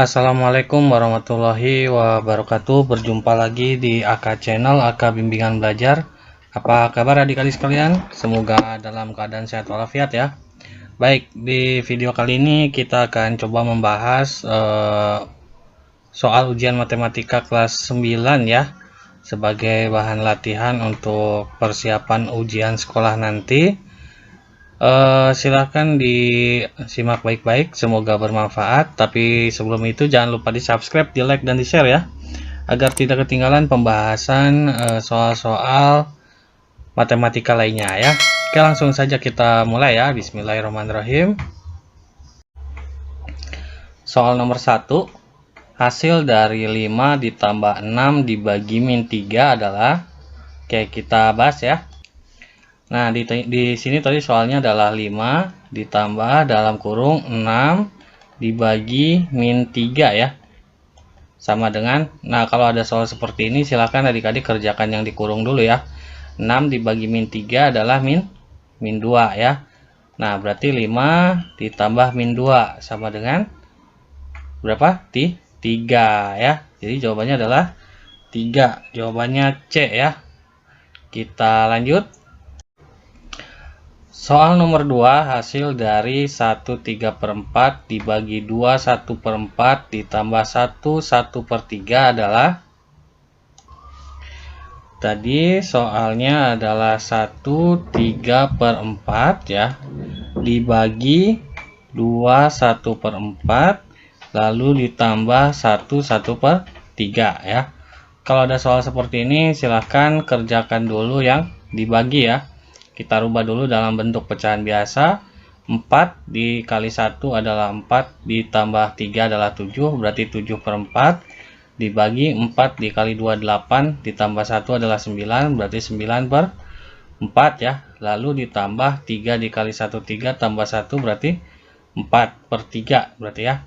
Assalamualaikum warahmatullahi wabarakatuh. Berjumpa lagi di AK Channel, AK Bimbingan Belajar. Apa kabar adik-adik sekalian? Semoga dalam keadaan sehat walafiat ya. Baik, di video kali ini kita akan coba membahas soal ujian matematika kelas 9 ya, sebagai bahan latihan untuk persiapan ujian sekolah nanti. Silahkan disimak baik-baik, semoga bermanfaat. Tapi sebelum itu jangan lupa di subscribe, di like, dan di share ya, agar tidak ketinggalan pembahasan soal-soal matematika lainnya ya. Oke, langsung saja kita mulai ya. Bismillahirrahmanirrahim. Soal nomor 1, hasil dari 5 ditambah 6 dibagi min 3 adalah, oke kita bahas ya. Nah, di sini tadi soalnya adalah 5 ditambah dalam kurung 6 dibagi min 3 ya. Sama dengan, nah kalau ada soal seperti ini silahkan adik-adik kerjakan yang dikurung dulu ya. 6 dibagi min 3 adalah min 2 ya. Nah, berarti 5 ditambah min 2 sama dengan berapa? 3 ya. Jadi jawabannya adalah 3. Jawabannya C ya. Kita lanjut. Soal nomor 2, hasil dari 1/3/4 dibagi 2 1/4 ditambah 1 1/3 adalah, tadi soalnya adalah 1/3/4 ya, dibagi 2 1/4 lalu ditambah 1 1/3 ya. Kalau ada soal seperti ini silahkan kerjakan dulu yang dibagi ya. Kita rubah dulu dalam bentuk pecahan biasa. 4 dikali 1 adalah 4, ditambah 3 adalah 7, berarti 7/4. Dibagi 4 dikali 2 8, ditambah 1 adalah 9, berarti 9/4 ya. Lalu ditambah 3 dikali 1 3, tambah 1 berarti 4/3 berarti ya.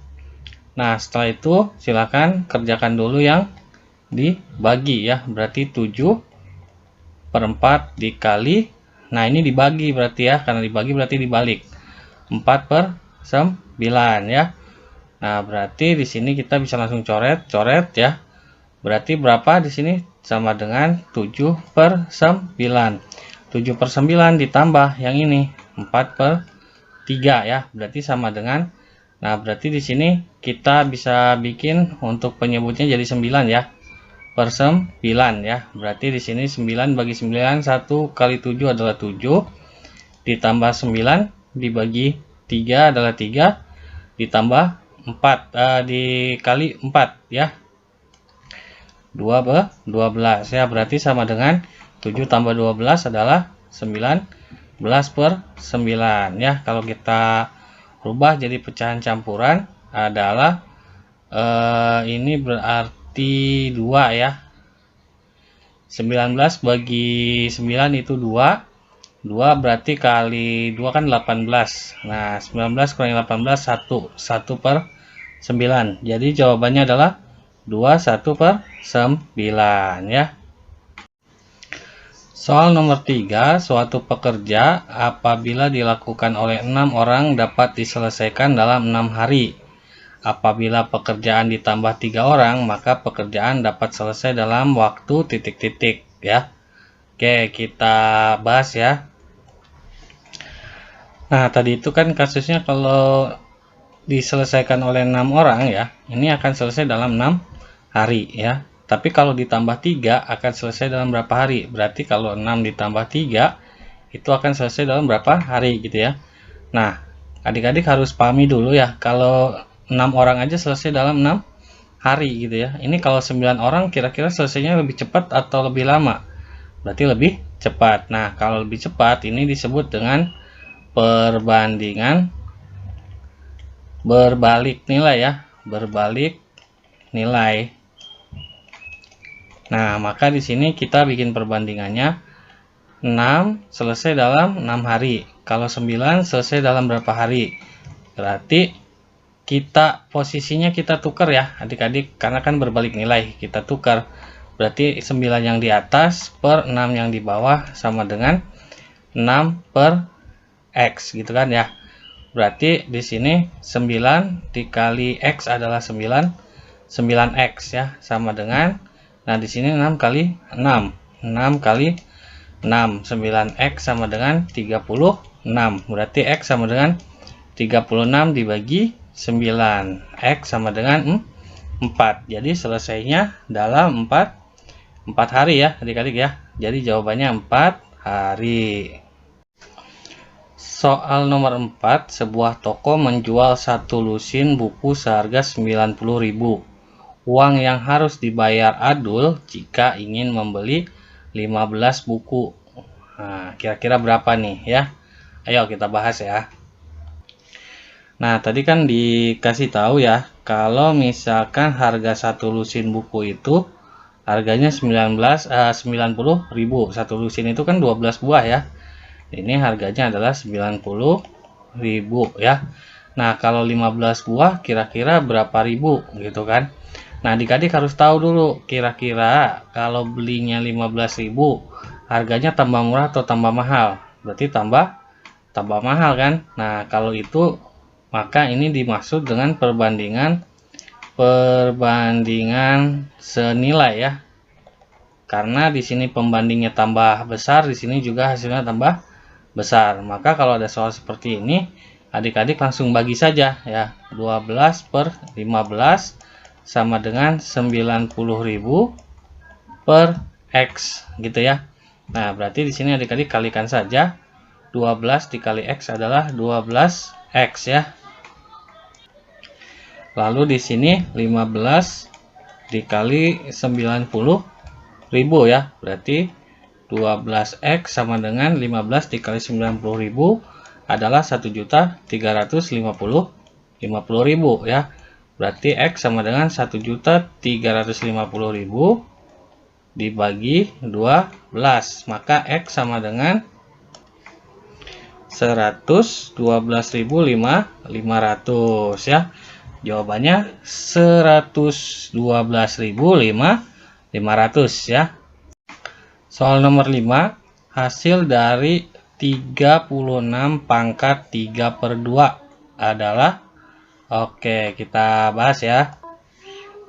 Nah, setelah itu silakan kerjakan dulu yang dibagi ya. Berarti 7/4 dikali, nah ini dibagi berarti ya, karena dibagi berarti dibalik. 4/9 ya. Nah, berarti di sini kita bisa langsung coret ya. Berarti berapa di sini? Sama dengan 7/9. 7/9 ditambah yang ini 4/3 ya. Berarti sama dengan, nah berarti di sini kita bisa bikin untuk penyebutnya jadi 9 ya. Per 9 ya. Berarti di sini 9 bagi 9, 1 kali 7 adalah 7, ditambah 9 dibagi 3 adalah 3, ditambah 4 dikali 4 ya. 12 ya. Berarti sama dengan 7 tambah 12 adalah 19/9 ya. Kalau kita rubah jadi pecahan campuran adalah ini berarti 2 ya. 19 bagi 9 itu 2. 2 berarti kali 2 kan 18. Nah, 19 kurangi 18 1/9. Jadi jawabannya adalah 21/9 ya. Soal nomor 3, suatu pekerja apabila dilakukan oleh 6 orang dapat diselesaikan dalam 6 hari. Apabila pekerjaan ditambah 3 orang, maka pekerjaan dapat selesai dalam waktu titik-titik ya. Oke, kita bahas ya. Nah, tadi itu kan kasusnya kalau diselesaikan oleh 6 orang ya, ini akan selesai dalam 6 hari ya. Tapi kalau ditambah 3 akan selesai dalam berapa hari? Berarti kalau 6 ditambah 3 itu akan selesai dalam berapa hari gitu ya. Nah, adik-adik harus pahami dulu ya, kalau 6 orang aja selesai dalam 6 hari gitu ya. Ini kalau 9 orang kira-kira selesainya lebih cepat atau lebih lama? Berarti lebih cepat. Nah, kalau lebih cepat ini disebut dengan perbandingan berbalik nilai ya. Berbalik nilai. Nah, maka di sini kita bikin perbandingannya. 6 selesai dalam 6 hari. Kalau 9 selesai dalam berapa hari? Berarti kita posisinya kita tukar ya adik-adik, karena kan berbalik nilai, kita tukar. Berarti 9 yang di atas per 6 yang di bawah sama dengan 6/x gitu kan ya. Berarti di sini 9 dikali X adalah 9x ya, sama dengan, nah di sini 6 kali 6, 6 kali 6, 9x sama dengan 36. Berarti X sama dengan 36 dibagi 9. X sama dengan 4. Jadi selesainya dalam 4 hari ya adik-adik ya. Jadi jawabannya 4 hari. Soal nomor 4, sebuah toko menjual satu lusin buku seharga 90.000. Uang yang harus dibayar Adul jika ingin membeli 15 buku. Nah, kira-kira berapa nih ya? Ayo kita bahas ya. Nah, tadi kan dikasih tahu ya, kalau misalkan harga satu lusin buku itu harganya 90.000. Satu lusin itu kan 12 buah ya. Ini harganya adalah 90.000 ya. Nah, kalau 15 buah kira-kira berapa ribu gitu kan. Nah, adik-adik harus tahu dulu kira-kira kalau belinya 15.000 harganya tambah murah atau tambah mahal. Berarti tambah mahal kan. Nah, kalau itu maka ini dimaksud dengan perbandingan senilai ya. Karena di sini pembandingnya tambah besar, di sini juga hasilnya tambah besar. Maka kalau ada soal seperti ini, adik-adik langsung bagi saja ya. 12 per 15 sama dengan 90.000 per X gitu ya. Nah, berarti di sini adik-adik kalikan saja. 12 dikali X adalah 12X ya. Lalu di sini 15 dikali 90.000 ya. Berarti 12X sama dengan 15 dikali 90.000 adalah 1.350.000 ya. Berarti X sama dengan 1.350.000 dibagi 12. Maka X sama dengan 112.500 ya. Jawabannya 112.500 ya. Soal nomor 5, hasil dari 36 pangkat 3 per 2 adalah, oke kita bahas ya.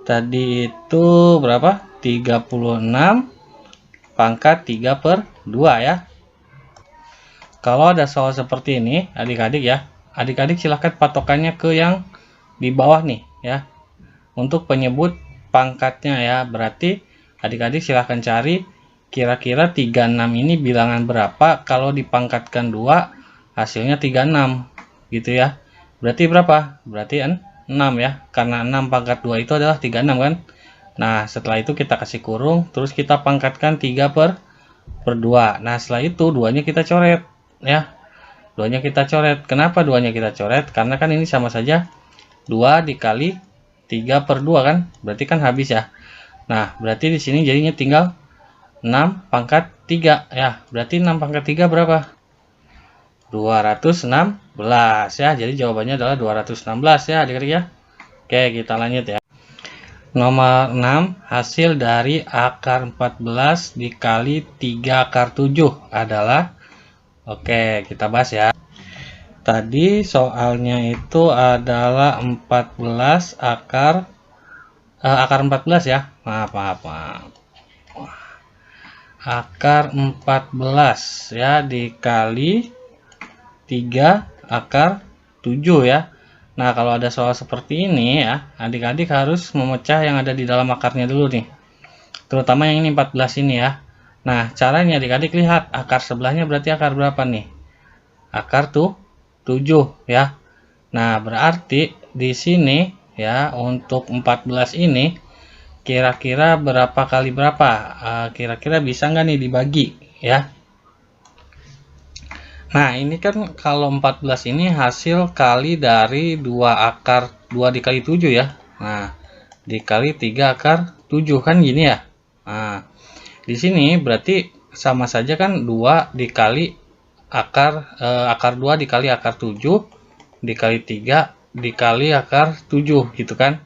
Tadi itu berapa? 36 pangkat 3 per 2 ya. Kalau ada soal seperti ini adik-adik ya, adik-adik silahkan patokannya ke yang di bawah nih ya. Untuk penyebut pangkatnya ya, berarti adik-adik silahkan cari kira-kira 36 ini bilangan berapa kalau dipangkatkan 2 hasilnya 36 gitu ya. Berarti berapa? Berarti 6 ya. Karena 6 pangkat 2 itu adalah 36 kan. Nah, setelah itu kita kasih kurung, terus kita pangkatkan 3 per 2. Nah, setelah itu 2-nya kita coret ya. 2-nya kita coret. Kenapa 2-nya kita coret? Karena kan ini sama saja 2 dikali 3 per 2 kan. Berarti kan habis ya. Nah, berarti di sini jadinya tinggal 6 pangkat 3 ya. Berarti 6 pangkat 3 berapa? 216 ya. Jadi jawabannya adalah 216 ya adik-adik ya. Oke, kita lanjut ya. Nomor 6, hasil dari akar 14 dikali 3 akar 7 adalah, oke kita bahas ya. Tadi soalnya itu adalah 14 akar 14 ya. Maaf. Akar 14 ya dikali 3 akar 7 ya. Nah, kalau ada soal seperti ini ya, adik-adik harus memecah yang ada di dalam akarnya dulu nih. Terutama yang ini 14 ini ya. Nah, caranya adik-adik lihat akar sebelahnya berarti akar berapa nih? Akar tuh 7 ya. Nah, berarti di sini ya untuk 14 ini kira-kira berapa kali berapa? Kira-kira bisa nggak nih dibagi ya? Nah, ini kan kalau 14 ini hasil kali dari 2 akar 2 dikali 7 ya. Nah, dikali 3 akar 7 kan gini ya. Nah, di sini berarti sama saja kan 2 dikali akar 2 dikali akar 7 dikali 3 dikali akar 7 gitu kan.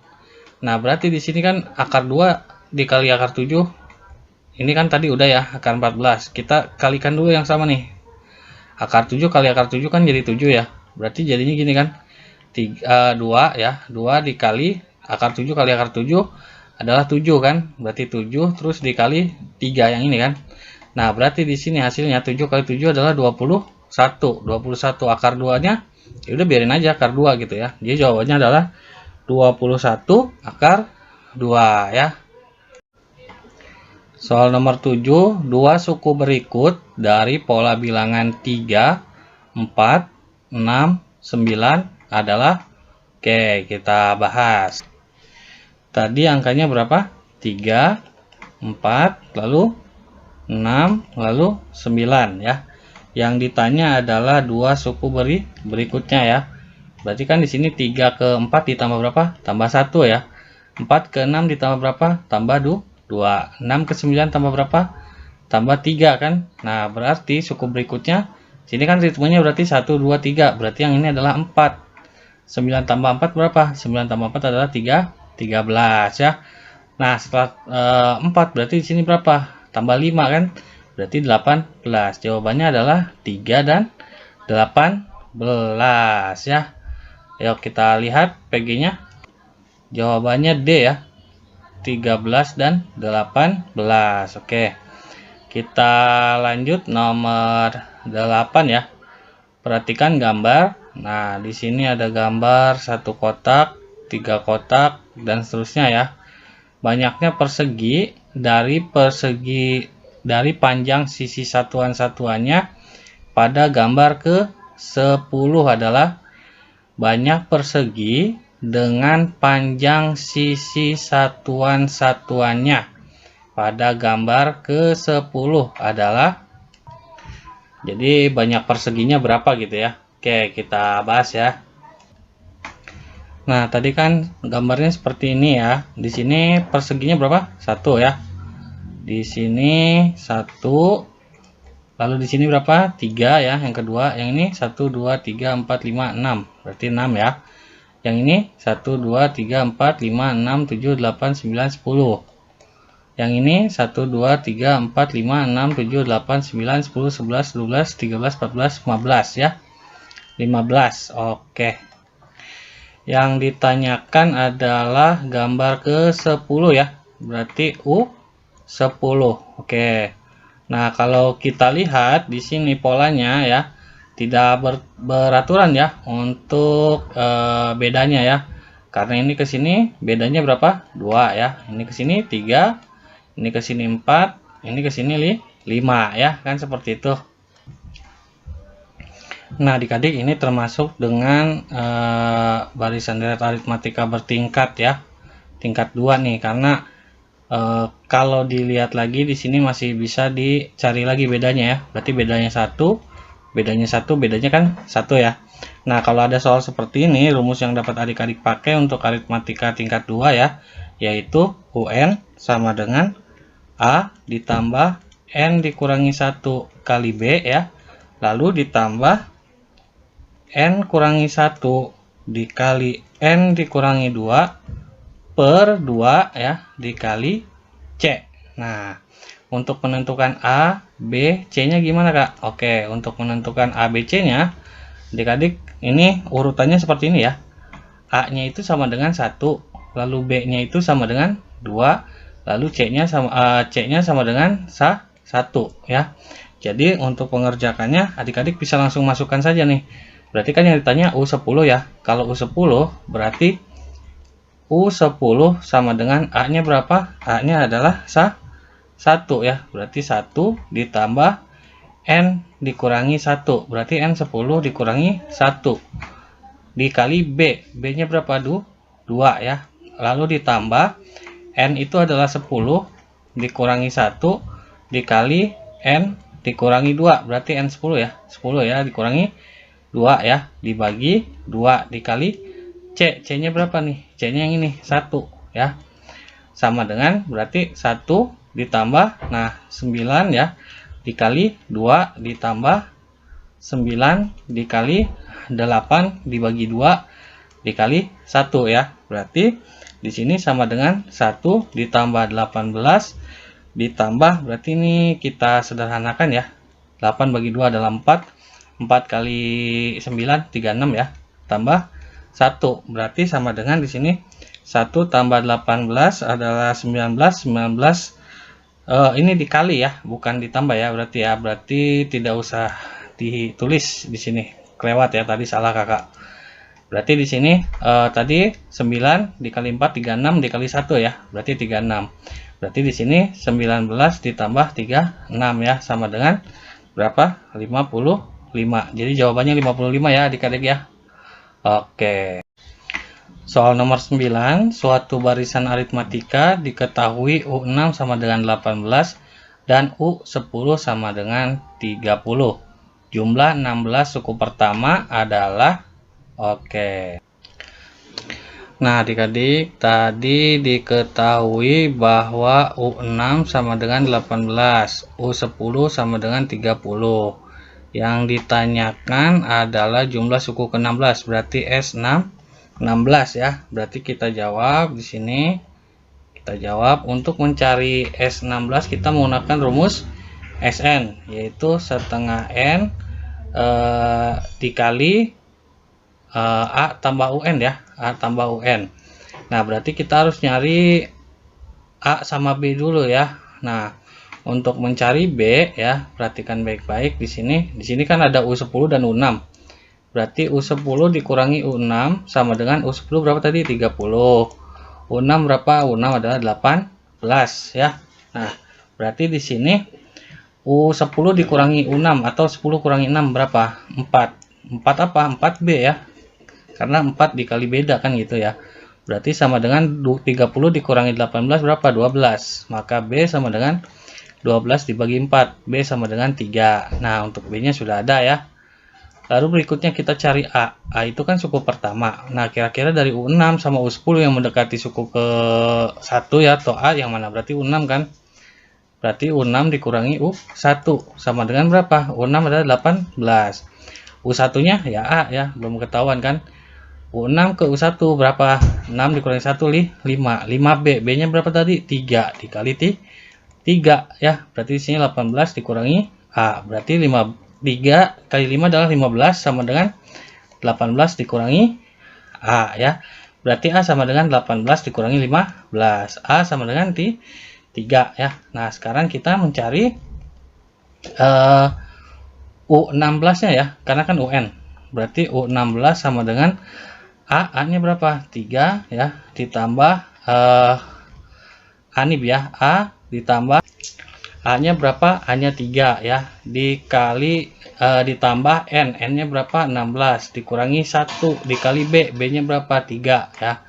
Nah, berarti di sini kan akar 2 dikali akar 7. Ini kan tadi udah ya, akar 14. Kita kalikan dulu yang sama nih. Akar 7 kali akar 7 kan jadi 7 ya. berarti jadinya gini kan. 2 ya, 2 dikali akar 7 kali akar 7 adalah 7 kan, berarti 7 terus dikali 3 yang ini kan. Nah berarti di sini hasilnya 7 kali 7 adalah 21. 21 akar 2 nya ya udah biarin aja akar 2 gitu ya. Jadi jawabannya adalah 21 akar 2 ya. Soal nomor 7, dua suku berikut dari pola bilangan 3, 4, 6, 9 adalah, oke, kita bahas. Tadi angkanya berapa? 3, 4, lalu 6, lalu 9 ya. Yang ditanya adalah dua suku berikutnya ya. Berarti kan di sini 3 ke 4 ditambah berapa? Tambah 1 ya. 4 ke 6 ditambah berapa? Tambah 2. 6 ke 9 tambah berapa? Tambah 3 kan. Nah, berarti suku berikutnya sini kan ritmenya berarti 1, 2, 3. Berarti yang ini adalah 4. 9 tambah 4 berapa? 9 tambah 4 adalah 13 ya. Nah, setelah 4 berarti di sini berapa? Tambah 5 kan? Berarti 18. Jawabannya adalah 3 dan 18 ya. Ayo kita lihat PG-nya. Jawabannya D ya. 13 dan 18. Oke. Kita lanjut nomor 8 ya. Perhatikan gambar. Nah, di sini ada gambar 1 kotak, 3 kotak, dan seterusnya ya. Banyaknya persegi dari panjang sisi satuan-satuannya pada gambar ke-10 adalah banyak persegi dengan panjang sisi satuan-satuannya pada gambar ke-10 adalah, jadi banyak perseginya berapa gitu ya. Oke, kita bahas ya. Nah, tadi kan gambarnya seperti ini ya. Di sini perseginya berapa? 1 ya. Di sini 1. Lalu di sini berapa? 3 ya, yang kedua. Yang ini 1, 2, 3, 4, 5, 6. Berarti 6 ya. Yang ini 1, 2, 3, 4, 5, 6, 7, 8, 9, 10. Yang ini 1, 2, 3, 4, 5, 6, 7, 8, 9, 10, 11, 12, 13, 14, 15 ya. 15. Oke. Yang ditanyakan adalah gambar ke-10 ya. Berarti U10. Oke. Nah, kalau kita lihat di sini polanya ya, tidak beraturan ya untuk bedanya ya. Karena ini ke sini bedanya berapa? 2 ya. Ini ke sini 3, ini ke sini 4, ini ke sini 5 ya, kan seperti itu. Nah, adik-adik, ini termasuk dengan barisan deret aritmatika bertingkat ya. Tingkat 2 nih, karena kalau dilihat lagi di sini masih bisa dicari lagi bedanya ya. Berarti bedanya 1, bedanya kan 1 ya. Nah, kalau ada soal seperti ini, rumus yang dapat adik-adik pakai untuk aritmatika tingkat 2 ya, yaitu UN sama dengan A ditambah N dikurangi 1 kali B ya. Lalu ditambah N kurangi 1 dikali N dikurangi 2 per 2 ya dikali C. Nah, untuk menentukan A, B, C-nya gimana Kak? Oke, untuk menentukan A, B, C-nya, adik-adik ini urutannya seperti ini ya. A-nya itu sama dengan 1, lalu B-nya itu sama dengan 2, lalu C-nya sama dengan 1 ya. Jadi untuk pengerjakannya adik-adik bisa langsung masukkan saja nih. Berarti kan yang ditanya U10 ya. Kalau U10 berarti U10 sama dengan A-nya berapa? A-nya adalah 1 ya. Berarti 1 ditambah N dikurangi 1. Berarti N10 dikurangi 1. Dikali B. B-nya berapa? 2 ya. Lalu ditambah N itu adalah 10 dikurangi 1 dikali N dikurangi 2. Berarti N10 ya. 10 ya dikurangi 2 ya, dibagi 2 dikali C. C-nya berapa nih? C-nya yang ini 1 ya. Sama dengan berarti 1 ditambah 9 ya dikali 2 ditambah 9 dikali 8 dibagi 2 dikali 1 ya. Berarti di sini sama dengan 1 ditambah 18 ditambah, berarti ini kita sederhanakan ya. 8 bagi 2 adalah 4. 4 kali 9 36 ya, tambah 1 berarti sama dengan di sini 1 tambah 18 adalah 19. Ini dikali ya, bukan ditambah ya, berarti tidak usah ditulis di sini, kelewat ya, tadi salah kakak. Berarti di sini tadi 9 dikali 4 36 dikali 1 ya, berarti 36. Berarti di sini 19 ditambah 36 ya, sama dengan berapa? 55. Jadi jawabannya 55 ya adik-adik ya. Oke. Soal nomor 9, suatu barisan aritmatika diketahui U6 sama dengan 18 dan U10 sama dengan 30. Jumlah 16 suku pertama adalah oke. Nah, adik-adik, tadi diketahui bahwa U6 sama dengan 18, U10 sama dengan 30. Yang ditanyakan adalah jumlah suku ke-16, berarti S6 16 ya. Berarti kita jawab di sini. Kita jawab untuk mencari S16 kita menggunakan rumus SN, yaitu setengah N dikali A tambah UN ya, A tambah UN. Nah, berarti kita harus nyari A sama B dulu ya. Nah, untuk mencari B ya, perhatikan baik-baik di sini. Di sini kan ada U10 dan U6. Berarti U10 dikurangi U6 sama dengan U10 berapa tadi? 30. U6 berapa? U6 adalah 18 ya. Nah, berarti di sini U10 dikurangi U6 atau 10 kurangi 6 berapa? 4. 4 apa? 4B ya. Karena 4 dikali beda kan gitu ya. Berarti sama dengan 30 dikurangi 18 berapa? 12. Maka B sama dengan 12 dibagi 4. B sama dengan 3. Nah, untuk B nya sudah ada ya. Lalu berikutnya kita cari A. A itu kan suku pertama. Nah, kira-kira dari U6 sama U10 yang mendekati suku ke 1 ya, atau A yang mana? Berarti U6 kan? Berarti U6 dikurangi U1 sama dengan berapa? U6 adalah 18. U1-nya ya A ya, belum ketahuan kan? U6 ke U1 berapa? 6 dikurangi 1 5. 5B. B-nya berapa tadi? 3 dikali 3 ya. Berarti di sini 18 dikurangi A. Berarti 3 kali 5 adalah 15 sama dengan 18 dikurangi A ya. Berarti A sama dengan 18 dikurangi 15. A sama dengan 3 ya. Nah, sekarang kita mencari U16-nya ya, karena kan UN. Berarti U16 sama dengan A-nya berapa? 3 ya, ditambah Anib ya, A ditambah A-nya berapa? A-nya 3 ya, dikali ditambah N-nya berapa? 16 dikurangi 1 dikali B, B-nya berapa? 3 ya.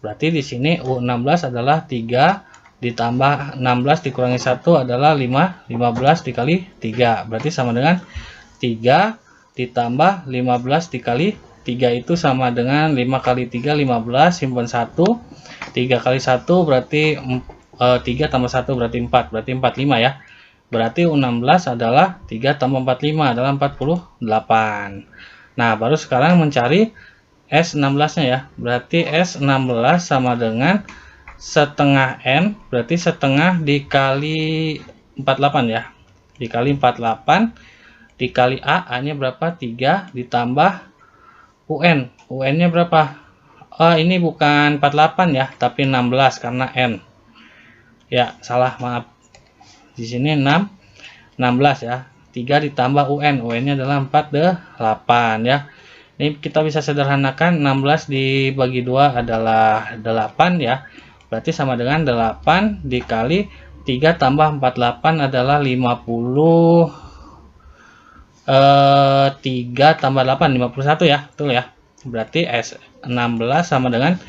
Berarti di sini U16 adalah 3 ditambah 16 dikurangi 1 adalah 5, 15 dikali 3. Berarti sama dengan 3 ditambah 15 dikali 3 itu sama dengan 5 kali 3 15, simpan 1, 3 kali 1 berarti 3 tambah 1 berarti 4, berarti 45 ya. Berarti U16 adalah 3 tambah 45 adalah 48. Nah, baru sekarang mencari S16-nya ya. Berarti S16 sama dengan setengah N, berarti setengah dikali 48 ya. Dikali 48 dikali A-nya berapa? 3 ditambah UN. UN-nya berapa? Oh, ini bukan 48 ya, tapi 16 karena N. Ya, salah, maaf. Di sini 16 ya. 3 ditambah UN. UN-nya adalah 48 ya. Ini kita bisa sederhanakan 16 dibagi 2 adalah 8 ya. Berarti sama dengan 8 dikali 3 tambah 48 adalah 50. 3 tambah 8 51 ya, betul ya. Berarti S16 sama dengan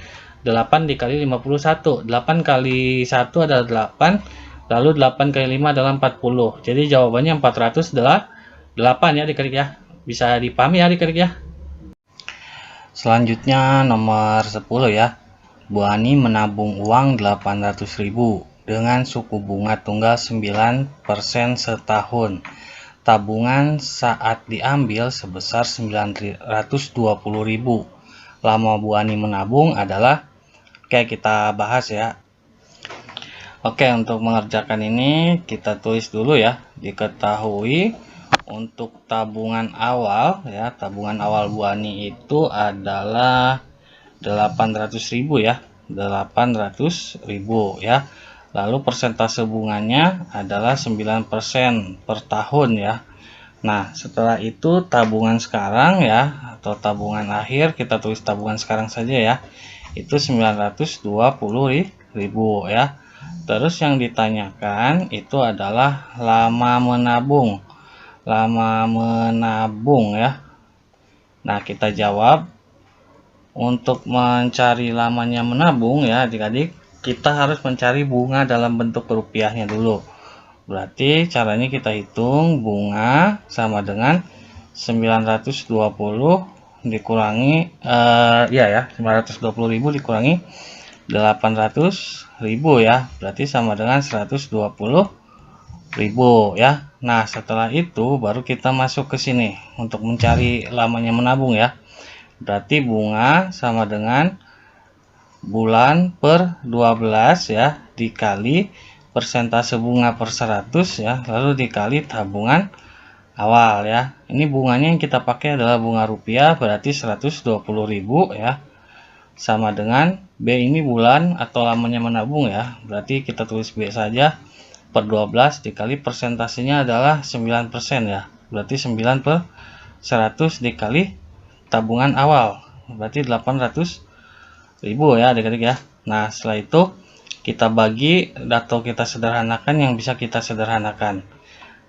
8 dikali 51. 8 kali 1 adalah 8, lalu 8 kali 5 adalah 40. Jadi jawabannya 408 ya adik-adik ya. Bisa dipahami ya adik-adik ya. Selanjutnya nomor 10 ya. Bu Ani menabung uang 800.000 dengan suku bunga tunggal 9% setahun. Tabungan saat diambil sebesar 920.000. Lama Bu Ani menabung adalah, oke, kita bahas ya. Oke, untuk mengerjakan ini kita tulis dulu ya. Diketahui Untuk tabungan awal ya, tabungan awal Bu Ani itu adalah 800.000 ya, 800.000 ya. Lalu persentase bunganya adalah 9% per tahun ya. Nah, setelah itu tabungan sekarang ya, atau tabungan akhir, kita tulis tabungan sekarang saja ya, itu 920.000 ya. Terus yang ditanyakan itu adalah lama menabung. Lama menabung ya. Nah, kita jawab. Untuk mencari lamanya menabung ya adik-adik, kita harus mencari bunga dalam bentuk rupiahnya dulu. Berarti caranya kita hitung bunga sama dengan 920 dikurangi 920.000 dikurangi 800.000 ya, berarti sama dengan 120.000 ya. Nah, setelah itu baru kita masuk ke sini untuk mencari lamanya menabung ya. Berarti bunga sama dengan bulan per 12 ya, dikali persentase bunga per 100 ya, lalu dikali tabungan awal ya. Ini bunganya yang kita pakai adalah bunga rupiah, berarti 120.000 ya. Sama dengan B ini bulan atau lamanya menabung ya, berarti kita tulis B saja, per 12 dikali persentasenya adalah 9% ya, berarti 9 per 100 dikali tabungan awal, berarti 800.000 ya adik-adik ya. Nah, setelah itu kita bagi atau kita sederhanakan yang bisa kita sederhanakan.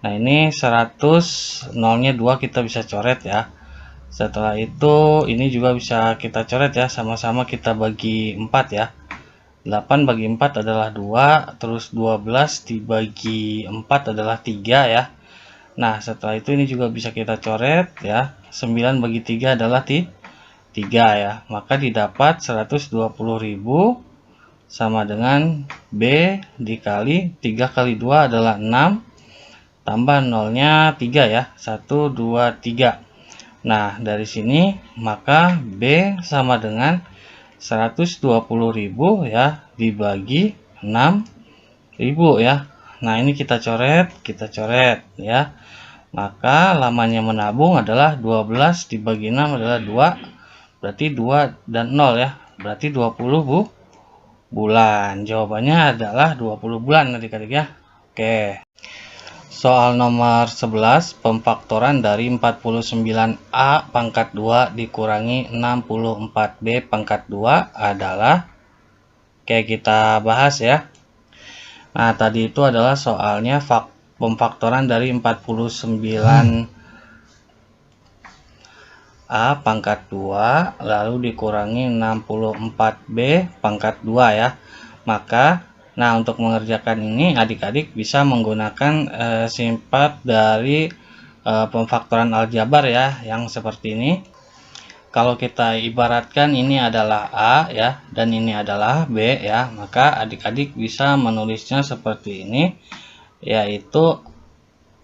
Nah, ini 100, nolnya 2 kita bisa coret ya. Setelah itu ini juga bisa kita coret ya, sama-sama kita bagi 4 ya. 8 bagi 4 adalah 2, terus 12 dibagi 4 adalah 3 ya. Nah, setelah itu ini juga bisa kita coret ya. 9 bagi 3 adalah 3 ya. Maka didapat 120.000 sama dengan B dikali 3 kali 2 adalah 6 tambah nolnya 3 ya. 1, 2, 3. Nah, dari sini maka B sama dengan 120.000 ya dibagi 6.000 ya. Nah, ini kita coret ya. Maka lamanya menabung adalah 12 dibagi 6 adalah 2. Berarti 2 dan 0 ya. Berarti 20 bulan. Jawabannya adalah 20 bulan adik-adik ya. Oke. Soal nomor 11, pemfaktoran dari 49A pangkat 2 dikurangi 64B pangkat 2 adalah, kayak kita bahas ya. Nah, tadi itu adalah soalnya pemfaktoran dari 49A pangkat 2 lalu dikurangi 64B pangkat 2 ya. Maka nah, untuk mengerjakan ini adik-adik bisa menggunakan sifat dari pemfaktoran aljabar ya, yang seperti ini. Kalau kita ibaratkan ini adalah A ya, dan ini adalah B ya, maka adik-adik bisa menulisnya seperti ini, yaitu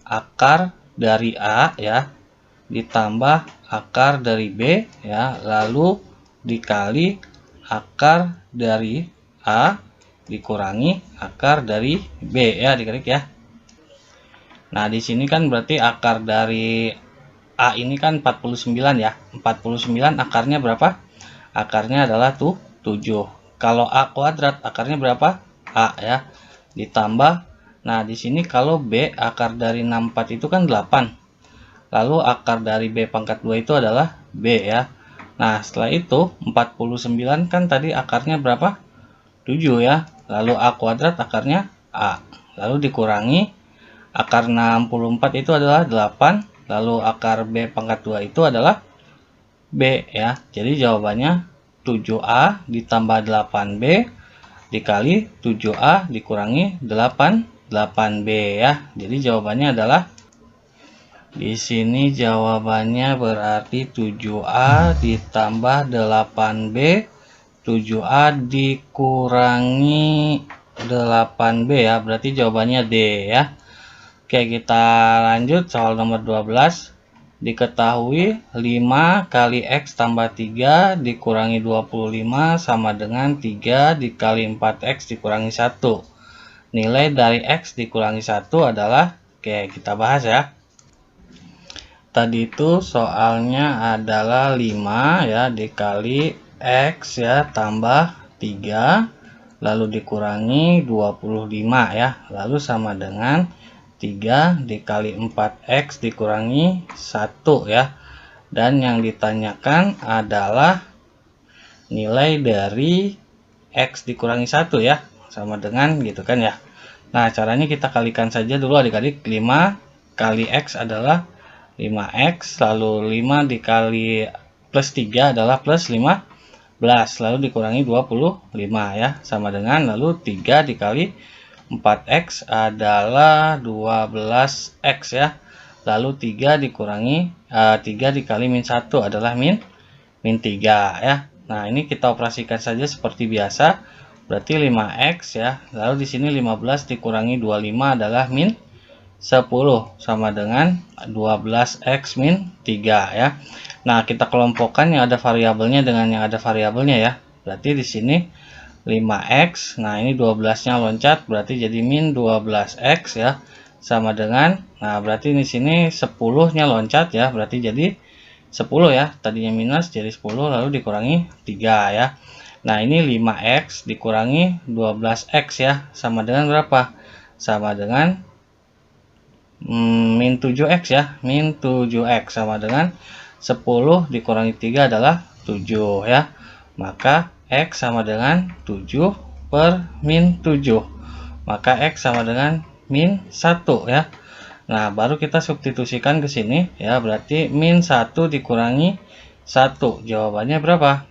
akar dari A ya, ditambah akar dari B ya, lalu dikali akar dari A dikurangi akar dari B ya adik-adik ya. Nah, di sini kan berarti akar dari A ini kan 49 ya. 49 akarnya berapa? Akarnya adalah 7. Kalau A kuadrat akarnya berapa? A ya. Ditambah, nah di sini kalau B akar dari 64 itu kan 8. Lalu akar dari B pangkat 2 itu adalah B ya. Nah, setelah itu 49 kan tadi akarnya berapa? 7 ya. Lalu A kuadrat akarnya A. Lalu dikurangi akar 64 itu adalah 8. Lalu akar B pangkat 2 itu adalah B ya. Jadi jawabannya 7A ditambah 8B dikali 7A dikurangi 8B ya. Jadi jawabannya adalah, di sini jawabannya berarti 7A ditambah 8B, 7A dikurangi 8B ya. Berarti jawabannya D ya. Oke, kita lanjut soal nomor 12. Diketahui 5 kali X tambah 3 dikurangi 25 sama dengan 3 dikali 4X dikurangi 1. Nilai dari X dikurangi 1 adalah, oke kita bahas ya. Tadi itu soalnya adalah 5 ya dikali X ya tambah 3 lalu dikurangi 25 ya, lalu sama dengan 3 dikali 4X dikurangi 1 ya. Dan yang ditanyakan adalah nilai dari X dikurangi 1 ya, sama dengan gitu kan ya. Nah, caranya kita kalikan saja dulu adik-adik. 5 kali X adalah 5X, lalu 5 dikali plus 3 adalah plus 15, lalu dikurangi 25 ya, sama dengan, lalu 3 dikali 4X adalah 12X ya, lalu 3 dikurangi 3 dikali min 1 adalah min 3 ya. Nah, ini kita operasikan saja seperti biasa. Berarti 5X ya. Lalu di sini 15 dikurangi 25 adalah min 10 sama dengan 12X min 3 ya. Nah, kita kelompokkan yang ada variabelnya dengan yang ada variabelnya ya. Berarti di sini 5X. Nah, ini 12-nya loncat berarti jadi min 12X ya. Sama dengan, nah berarti di sini 10-nya loncat ya, berarti jadi 10 ya, tadinya minus jadi 10 lalu dikurangi 3 ya. Nah, ini 5X dikurangi 12X ya, sama dengan berapa? Sama dengan min 7X ya, min 7X sama dengan 10 dikurangi 3 adalah 7 ya. Maka X sama dengan 7 per min 7. Maka X sama dengan min 1 ya. Nah, baru kita substitusikan ke sini ya, berarti min 1 dikurangi 1. Jawabannya berapa?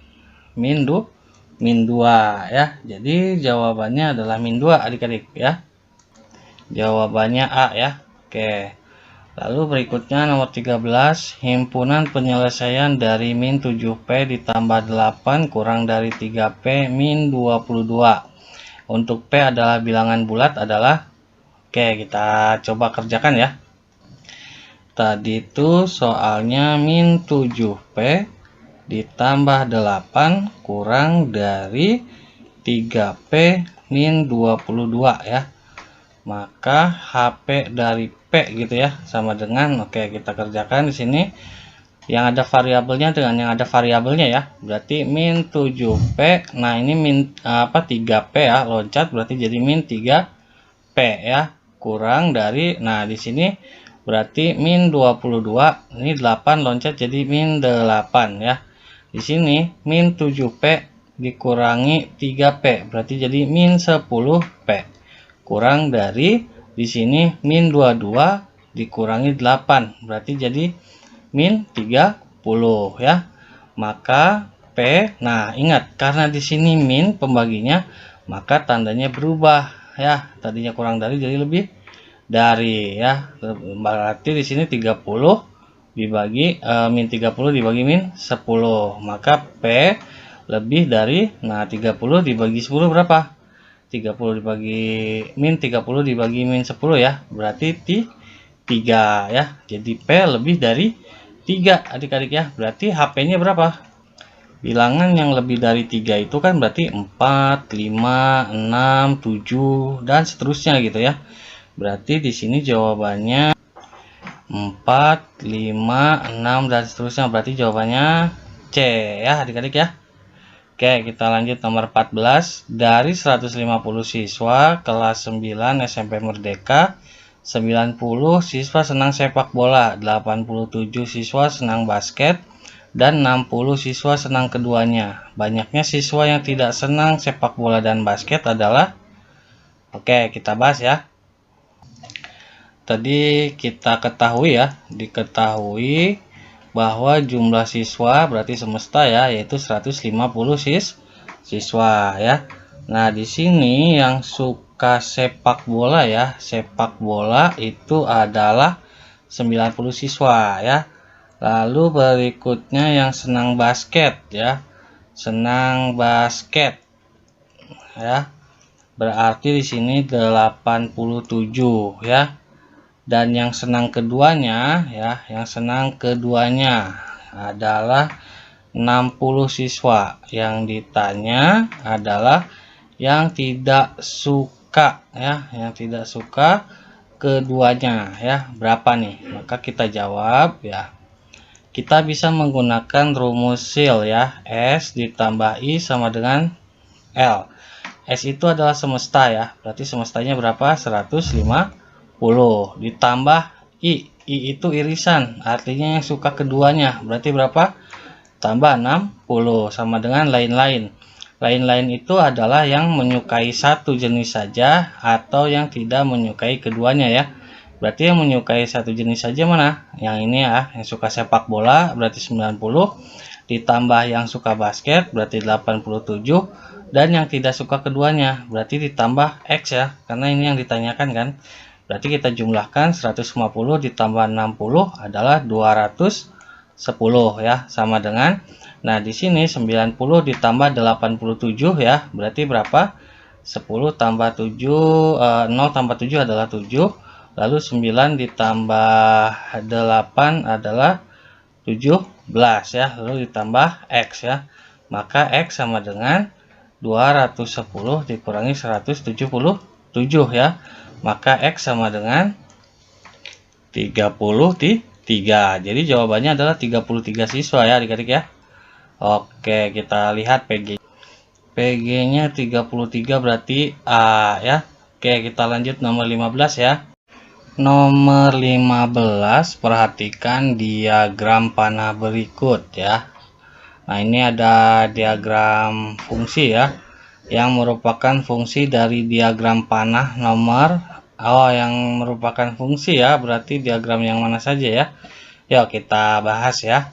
Min 2 ya. Jadi jawabannya adalah min 2 adik-adik ya. Jawabannya A ya. Oke. Lalu berikutnya nomor 13, himpunan penyelesaian dari min 7P ditambah 8 kurang dari 3P min 22. Untuk P adalah bilangan bulat adalah, oke, kita coba kerjakan ya. Tadi itu soalnya min 7P ditambah 8 kurang dari 3P min 22 ya. Maka HP dari P gitu ya, sama dengan, oke, kita kerjakan di sini. Yang ada variabelnya dengan yang ada variabelnya ya. Berarti min 7P. Nah, ini min 3P ya, loncat berarti jadi min 3P ya, kurang dari, nah di sini berarti min 22, ini 8 loncat jadi min 8 ya. Di sini min 7P dikurangi 3P berarti jadi min 10P kurang dari, di sini min 22 dikurangi 8 berarti jadi min 30 ya. Maka P, nah ingat karena di sini min pembaginya, maka tandanya berubah ya. Tadinya kurang dari jadi lebih dari ya. Berarti di sini 30 dibagi min 30 dibagi min 10. Maka P lebih dari, nah 30 dibagi 10 berapa? 30 dibagi min 30 dibagi min 10 ya. Berarti 3 ya. Jadi P lebih dari 3 adik-adik ya. Berarti HP-nya berapa? Bilangan yang lebih dari 3 itu kan berarti 4, 5, 6, 7 dan seterusnya gitu ya. Berarti di sini jawabannya 4, 5, 6 dan seterusnya. Berarti jawabannya C ya adik-adik ya. Oke, kita lanjut nomor 14. Dari 150 siswa kelas 9 SMP Merdeka, 90 siswa senang sepak bola, 87 siswa senang basket, dan 60 siswa senang keduanya. Banyaknya siswa yang tidak senang sepak bola dan basket adalah, oke, kita bahas ya. Tadi kita ketahui ya, diketahui bahwa jumlah siswa berarti semesta ya, yaitu 150 siswa ya. Nah, di sini yang suka sepak bola ya, sepak bola itu adalah 90 siswa ya. Lalu berikutnya yang senang basket ya, senang basket ya, berarti di sini 87 ya. Dan yang senang keduanya ya, yang senang keduanya adalah 60 siswa. Yang ditanya adalah yang tidak suka ya, yang tidak suka keduanya ya, berapa nih? Maka kita jawab ya. Kita bisa menggunakan rumus SIL ya. S ditambah I sama dengan L. S itu adalah semesta ya. Berarti semestanya berapa? 150 ditambah I. I itu irisan, artinya yang suka keduanya. Berarti berapa? Tambah 60 sama dengan lain-lain. Lain-lain itu adalah yang menyukai satu jenis saja atau yang tidak menyukai keduanya ya. Berarti yang menyukai satu jenis saja mana? Yang ini ya, yang suka sepak bola berarti 90 ditambah yang suka basket berarti 87 dan yang tidak suka keduanya berarti ditambah X ya. Karena ini yang ditanyakan kan. Berarti kita jumlahkan 150 ditambah 60 adalah 210 ya, sama dengan. Nah, di sini 90 ditambah 87 ya, berarti berapa? 10 tambah 7, 0 tambah 7 adalah 7, lalu 9 ditambah 8 adalah 17 ya, lalu ditambah X ya. Maka X sama dengan 210 dikurangi 177 ya. Maka X sama dengan 33. Jadi jawabannya adalah 33 siswa ya adik-adik ya. Oke, kita lihat PG. PG-nya 33 berarti A ya. Oke, kita lanjut nomor 15 ya. Nomor 15, perhatikan diagram panah berikut ya. Nah, ini ada diagram fungsi ya, yang merupakan fungsi dari diagram panah nomor yang merupakan fungsi ya, berarti diagram yang mana saja ya. Yuk kita bahas ya.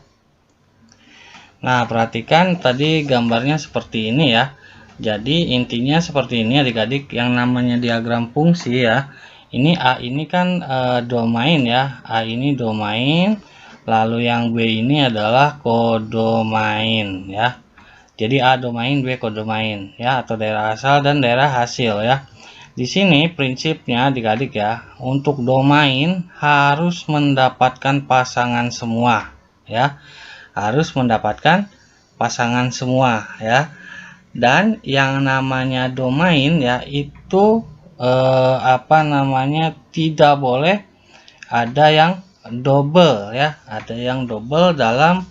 Nah, perhatikan tadi gambarnya seperti ini ya. Jadi intinya seperti ini adik-adik, yang namanya diagram fungsi ya. Ini A ini kan domain ya. A ini domain, lalu yang B ini adalah kodomain ya. Jadi A domain, B kodomain ya, atau daerah asal dan daerah hasil ya. Di sini prinsipnya adik-adik ya, untuk domain harus mendapatkan pasangan semua ya. Harus mendapatkan pasangan semua ya. Dan yang namanya domain ya itu tidak boleh ada yang double ya. Ada yang double dalam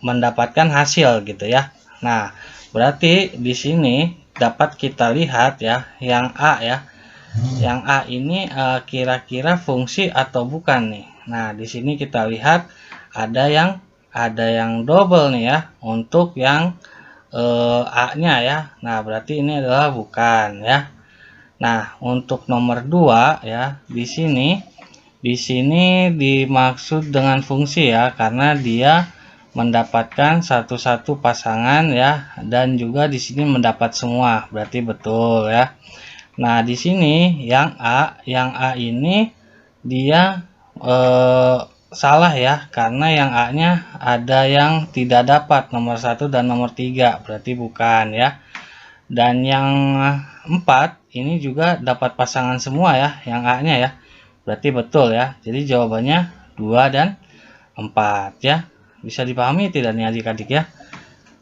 mendapatkan hasil gitu ya. Nah, berarti di sini dapat kita lihat ya, yang A ya. Yang A ini kira-kira fungsi atau bukan nih. Nah, di sini kita lihat ada yang double nih ya untuk yang A-nya ya. Nah, berarti ini adalah bukan ya. Nah, untuk nomor 2 ya, di sini dimaksud dengan fungsi ya, karena dia mendapatkan satu-satu pasangan ya, dan juga di sini mendapat semua, berarti betul ya. Nah, di sini yang A ini dia salah ya, karena yang A-nya ada yang tidak dapat, nomor 1 dan nomor 3, berarti bukan ya. Dan yang 4 ini juga dapat pasangan semua ya, yang A-nya ya, berarti betul ya. Jadi jawabannya 2 dan 4 ya. Bisa dipahami tidak nih adik-adik ya?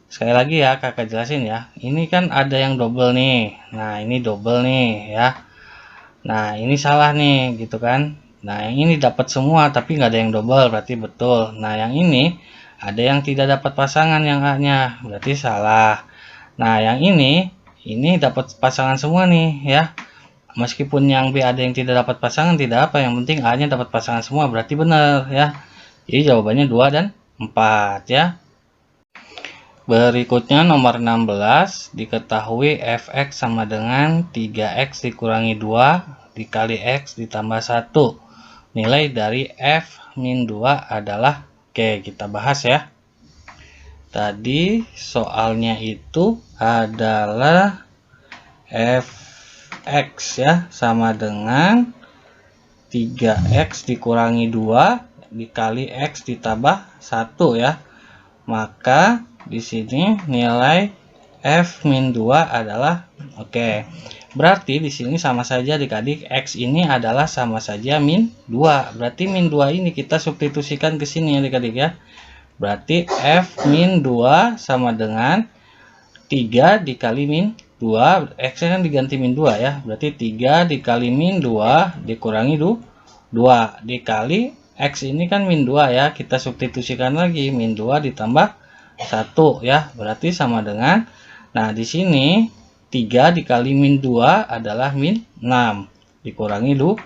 Sekali lagi ya, kakak jelasin ya. Ini kan ada yang double nih. Nah, ini double nih ya. Nah, ini salah nih gitu kan. Nah, yang ini dapat semua tapi nggak ada yang double, berarti betul. Nah, yang ini ada yang tidak dapat pasangan yang A-nya, berarti salah. Nah, yang ini dapat pasangan semua nih ya. Meskipun yang B ada yang tidak dapat pasangan, tidak apa, yang penting A-nya dapat pasangan semua, berarti benar ya. Jadi jawabannya 2 dan 4 ya. Berikutnya nomor 16, diketahui fx sama dengan 3x dikurangi 2 dikali x ditambah 1. Nilai dari f-2 adalah, oke kita bahas ya. Tadi soalnya itu adalah fx ya sama dengan 3x dikurangi 2 dikali x ditambah 1 ya. Maka di sini nilai f-2 adalah oke. Berarti di sini sama saja adik-adik, x ini adalah sama saja min 2. Berarti min 2 ini kita substitusikan ke sini adik-adik ya. Berarti f min 2 sama dengan 3 dikali min 2 2, X kan diganti min 2 ya. Berarti 3 dikali min 2 dikurangi 2 dikali X ini kan min 2 ya. Kita substitusikan lagi min 2 ditambah 1 ya. Berarti sama dengan, nah di sini 3 dikali min 2 adalah min 6 dikurangi 2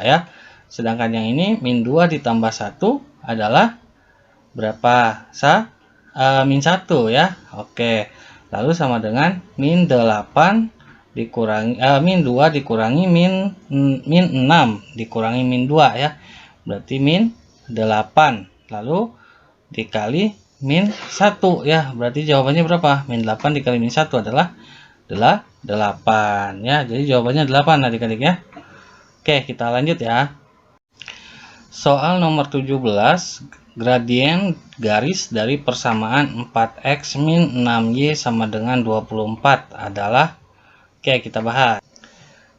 ya. Sedangkan yang ini min 2 ditambah 1 adalah berapa? Min 1 ya. Oke. Lalu sama dengan min 8 dikurangi min 2 dikurangi min 6 dikurangi min 2 ya. Berarti min 8. Lalu dikali min 1 ya. Berarti jawabannya berapa? Min 8 dikali min 1 adalah 8 ya. Jadi jawabannya 8 adik-adik ya. Oke, kita lanjut ya. Soal nomor 17, gradien garis dari persamaan 4x min 6y sama dengan 24 adalah, oke kita bahas.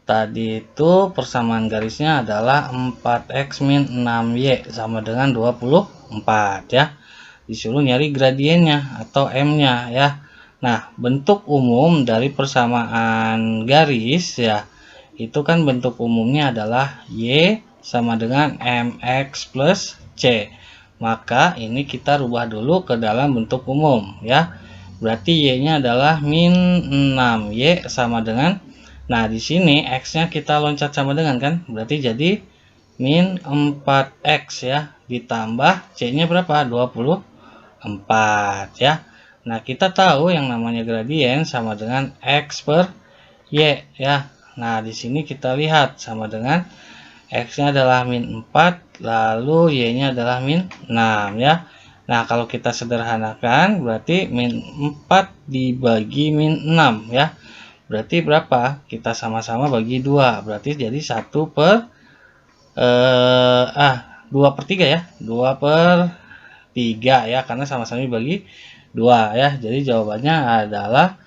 Tadi itu persamaan garisnya adalah 4x min 6y sama dengan 24 ya. Disuruh nyari gradiennya atau m-nya ya. Nah, bentuk umum dari persamaan garis ya, itu kan bentuk umumnya adalah y sama dengan mx plus c. Maka ini kita rubah dulu ke dalam bentuk umum ya. Berarti y-nya adalah min 6y sama dengan, nah di sini x-nya kita loncat sama dengan kan, berarti jadi min 4x ya, ditambah c-nya berapa? 24 ya. Nah, kita tahu yang namanya gradien sama dengan x per y ya. Nah, di sini kita lihat sama dengan x-nya adalah min 4, lalu y-nya adalah min 6 ya. Nah, kalau kita sederhanakan berarti min 4 dibagi min 6 ya. Berarti berapa? Kita sama-sama bagi 2. Berarti jadi 1 per 2 per 3 ya. 2 per 3 ya, karena sama-sama dibagi 2 ya. Jadi jawabannya adalah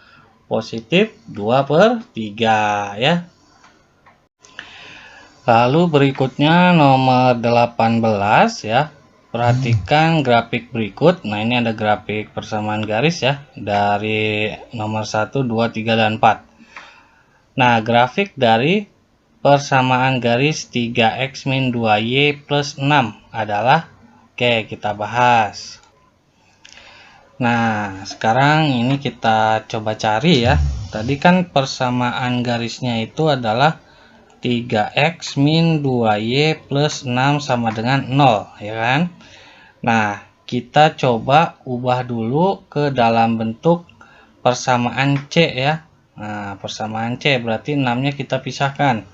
positif 2 per 3 ya. Lalu berikutnya nomor 18 ya. Perhatikan grafik berikut. Nah, ini ada grafik persamaan garis ya, dari nomor 1, 2, 3, dan 4. Nah, grafik dari persamaan garis 3x min 2y plus 6 adalah, oke kita bahas. Nah, sekarang ini kita coba cari ya. Tadi kan persamaan garisnya itu adalah 3x min 2y plus 6 sama dengan 0 ya kan. Nah, kita coba ubah dulu ke dalam bentuk persamaan c ya. Nah, persamaan c berarti 6-nya kita pisahkan.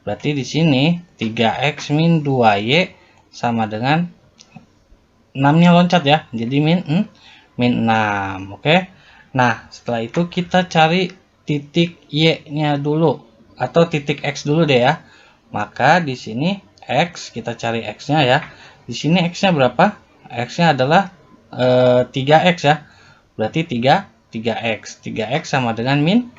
Berarti di sini 3x min 2y sama dengan 6-nya loncat ya. Jadi min 6. Oke. Nah, setelah itu kita cari titik y-nya dulu atau titik x dulu deh ya. Maka di sini x, kita cari x-nya ya. Di sini x-nya berapa? X-nya adalah 3x ya. Berarti 3x. 3x sama dengan min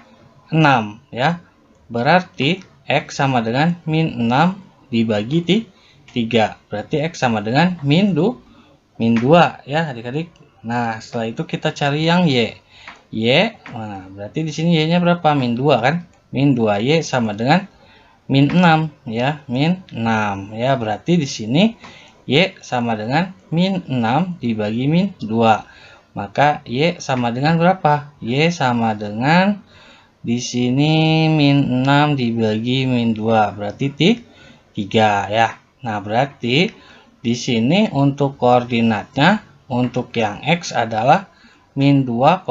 6 ya. Berarti x sama dengan min 6 dibagi 3. Berarti x sama dengan min 2 ya adik-adik. Nah, setelah itu kita cari yang y. Nah, berarti di sini y-nya berapa? Min 2 kan? Min 2y sama dengan min 6 ya, min 6 ya. Berarti di sini y sama dengan min 6 dibagi min 2. Maka y sama dengan berapa? Y sama dengan di sini min 6 dibagi min 2, berarti 3 ya. Nah, berarti di sini untuk koordinatnya untuk yang x adalah min 2,0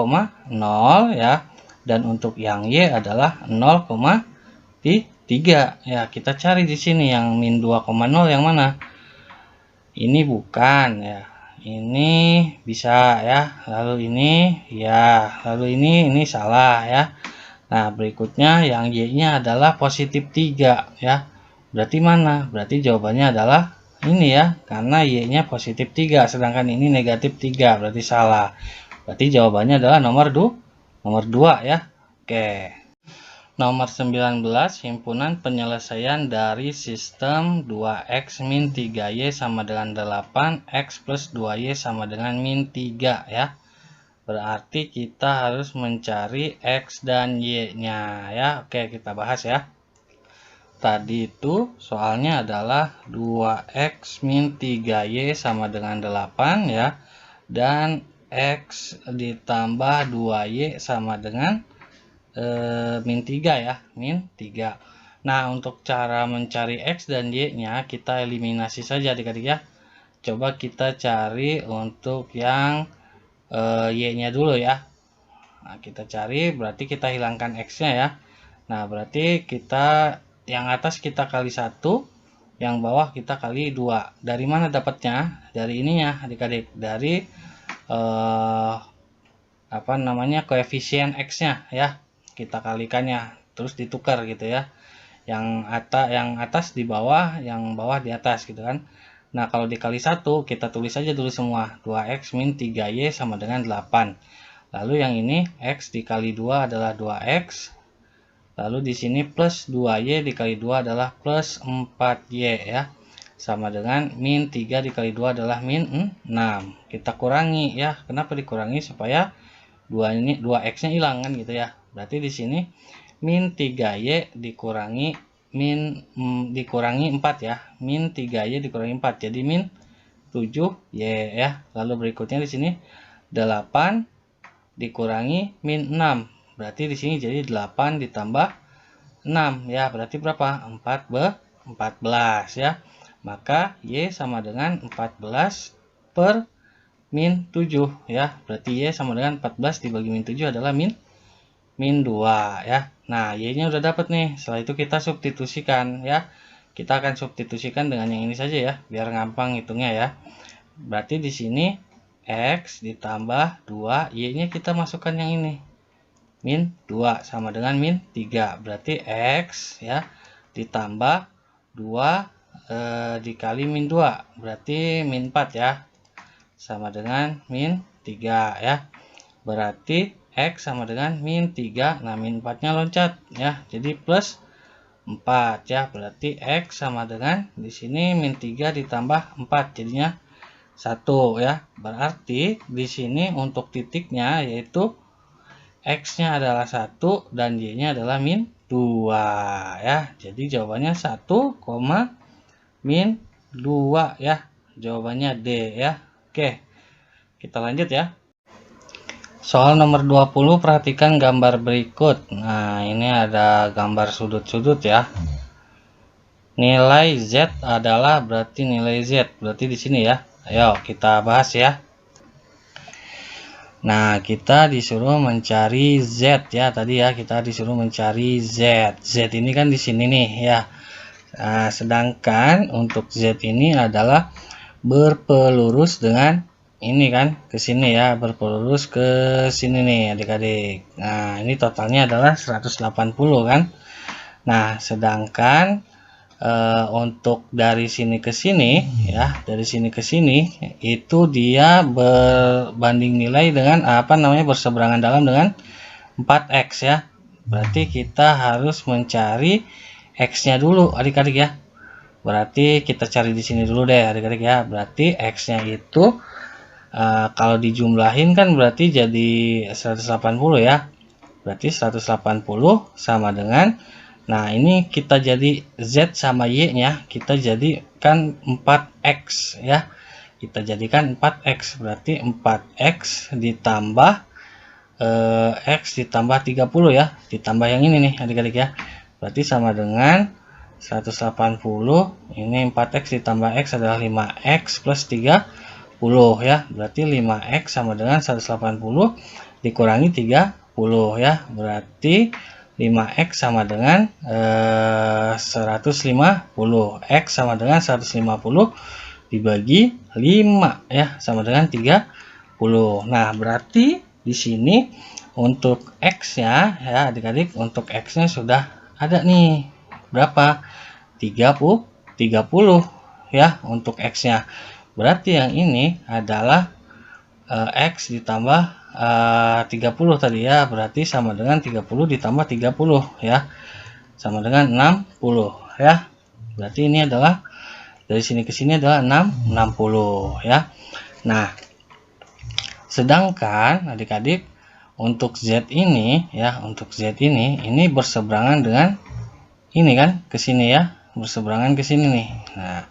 ya. Dan untuk yang y adalah 0,3 ya. Kita cari di sini yang min 2,0 yang mana? Ini bukan ya. Ini bisa ya. Lalu ini ya. Lalu ini salah ya. Nah, berikutnya yang y-nya adalah positif 3 ya. Berarti mana? Berarti jawabannya adalah ini ya. Karena y-nya positif 3 sedangkan ini negatif 3, berarti salah. Berarti jawabannya adalah nomor 2 ya. Oke. Nomor 19, himpunan penyelesaian dari sistem 2x min 3y sama dengan 8, x plus 2y sama dengan min 3 ya. berarti kita harus mencari X dan Y-nya ya. Oke, kita bahas ya. Tadi itu soalnya adalah 2X min 3Y sama dengan 8 ya. Dan X ditambah 2Y sama dengan min 3 ya. Min 3. Nah, untuk cara mencari X dan Y-nya kita eliminasi saja adik-adik ya. Coba kita cari untuk yang Y-nya dulu ya. Nah, kita cari berarti kita hilangkan X-nya ya. Nah, berarti kita yang atas kita kali 1, yang bawah kita kali 2. Dari mana dapatnya? Dari ininya adik-adik, dari apa namanya, koefisien X-nya ya. Kita kalikannya, terus ditukar gitu ya. Yang atas di bawah, yang bawah di atas gitu kan. Nah, kalau dikali 1 kita tulis saja dulu semua. 2X min 3Y sama dengan 8. Lalu yang ini X dikali 2 adalah 2X. Lalu di sini plus 2Y dikali 2 adalah plus 4Y ya. Sama dengan min 3 dikali 2 adalah min 6. Kita kurangi ya. Kenapa dikurangi? Supaya 2X-nya hilang kan gitu ya. Berarti di sini min 3Y dikurangi dikurangi 4 ya. Min 3Y dikurangi 4. Jadi min 7Y ya. Lalu berikutnya di sini 8 dikurangi min 6. Berarti di sini jadi 8 ditambah 6 ya. Berarti berapa? 14 ya. Maka Y sama dengan 14 per min 7 ya. Berarti Y sama dengan 14 dibagi min 7 adalah min 2 ya. Nah, Y-nya udah dapat nih. Setelah itu kita substitusikan ya. Kita akan substitusikan dengan yang ini saja ya, biar gampang hitungnya ya. Berarti di sini X ditambah 2, Y-nya kita masukkan yang ini. Min 2 sama dengan min 3. Berarti X ya ditambah 2 dikali min 2. Berarti min 4 ya. Sama dengan min 3 ya. Berarti X sama dengan min 3. Nah, min 4-nya loncat ya. Jadi plus 4 ya. Berarti X sama dengan di sini min 3 ditambah 4 jadinya 1 ya. Berarti di sini untuk titiknya yaitu X-nya adalah 1 dan Y-nya adalah min 2 ya. Jadi jawabannya 1, min 2 ya. Jawabannya D ya. Oke. Kita lanjut ya. Soal nomor 20, perhatikan gambar berikut. Nah, ini ada gambar sudut-sudut ya. Nilai Z adalah berarti nilai Z. Berarti di sini ya. Ayo kita bahas ya. Nah, kita disuruh mencari Z ya. Tadi ya kita disuruh mencari Z. Z ini kan di sini nih ya. Nah, sedangkan untuk Z ini adalah berpelurus dengan ini kan ke sini ya, berpelurus ke sini nih adik-adik. Nah, ini totalnya adalah 180 kan. Nah, sedangkan untuk dari sini ke sini ya, dari sini ke sini itu dia berbanding nilai dengan apa namanya, berseberangan dalam dengan 4x ya. Berarti kita harus mencari x-nya dulu adik-adik ya. Berarti kita cari di sini dulu deh adik-adik ya. Berarti x-nya itu kalau dijumlahin kan berarti jadi 180 ya. Berarti 180 sama dengan, nah ini kita jadi Z sama Y nya kita jadikan 4X ya. Kita jadikan 4X, berarti 4X ditambah X ditambah 30 ya. Ditambah yang ini nih adik-adik ya. Berarti sama dengan 180, ini 4X ditambah X adalah 5X plus 30 ya. Berarti 5X sama dengan 180 dikurangi 30 ya. Berarti 5X sama dengan 150. X sama dengan 150 dibagi 5 ya, sama dengan 30. Nah, berarti di sini untuk X-nya ya adik-adik, untuk X-nya sudah ada nih. Berapa? 30 ya untuk X-nya. Berarti yang ini adalah X ditambah 30 tadi ya, berarti sama dengan 30 ditambah 30 ya, sama dengan 60 ya. Berarti ini adalah dari sini ke sini adalah 60 ya. Nah, Sedangkan adik-adik untuk Z ini ya, untuk Z ini berseberangan dengan ini kan, ke sini ya, berseberangan ke sini nih. Nah,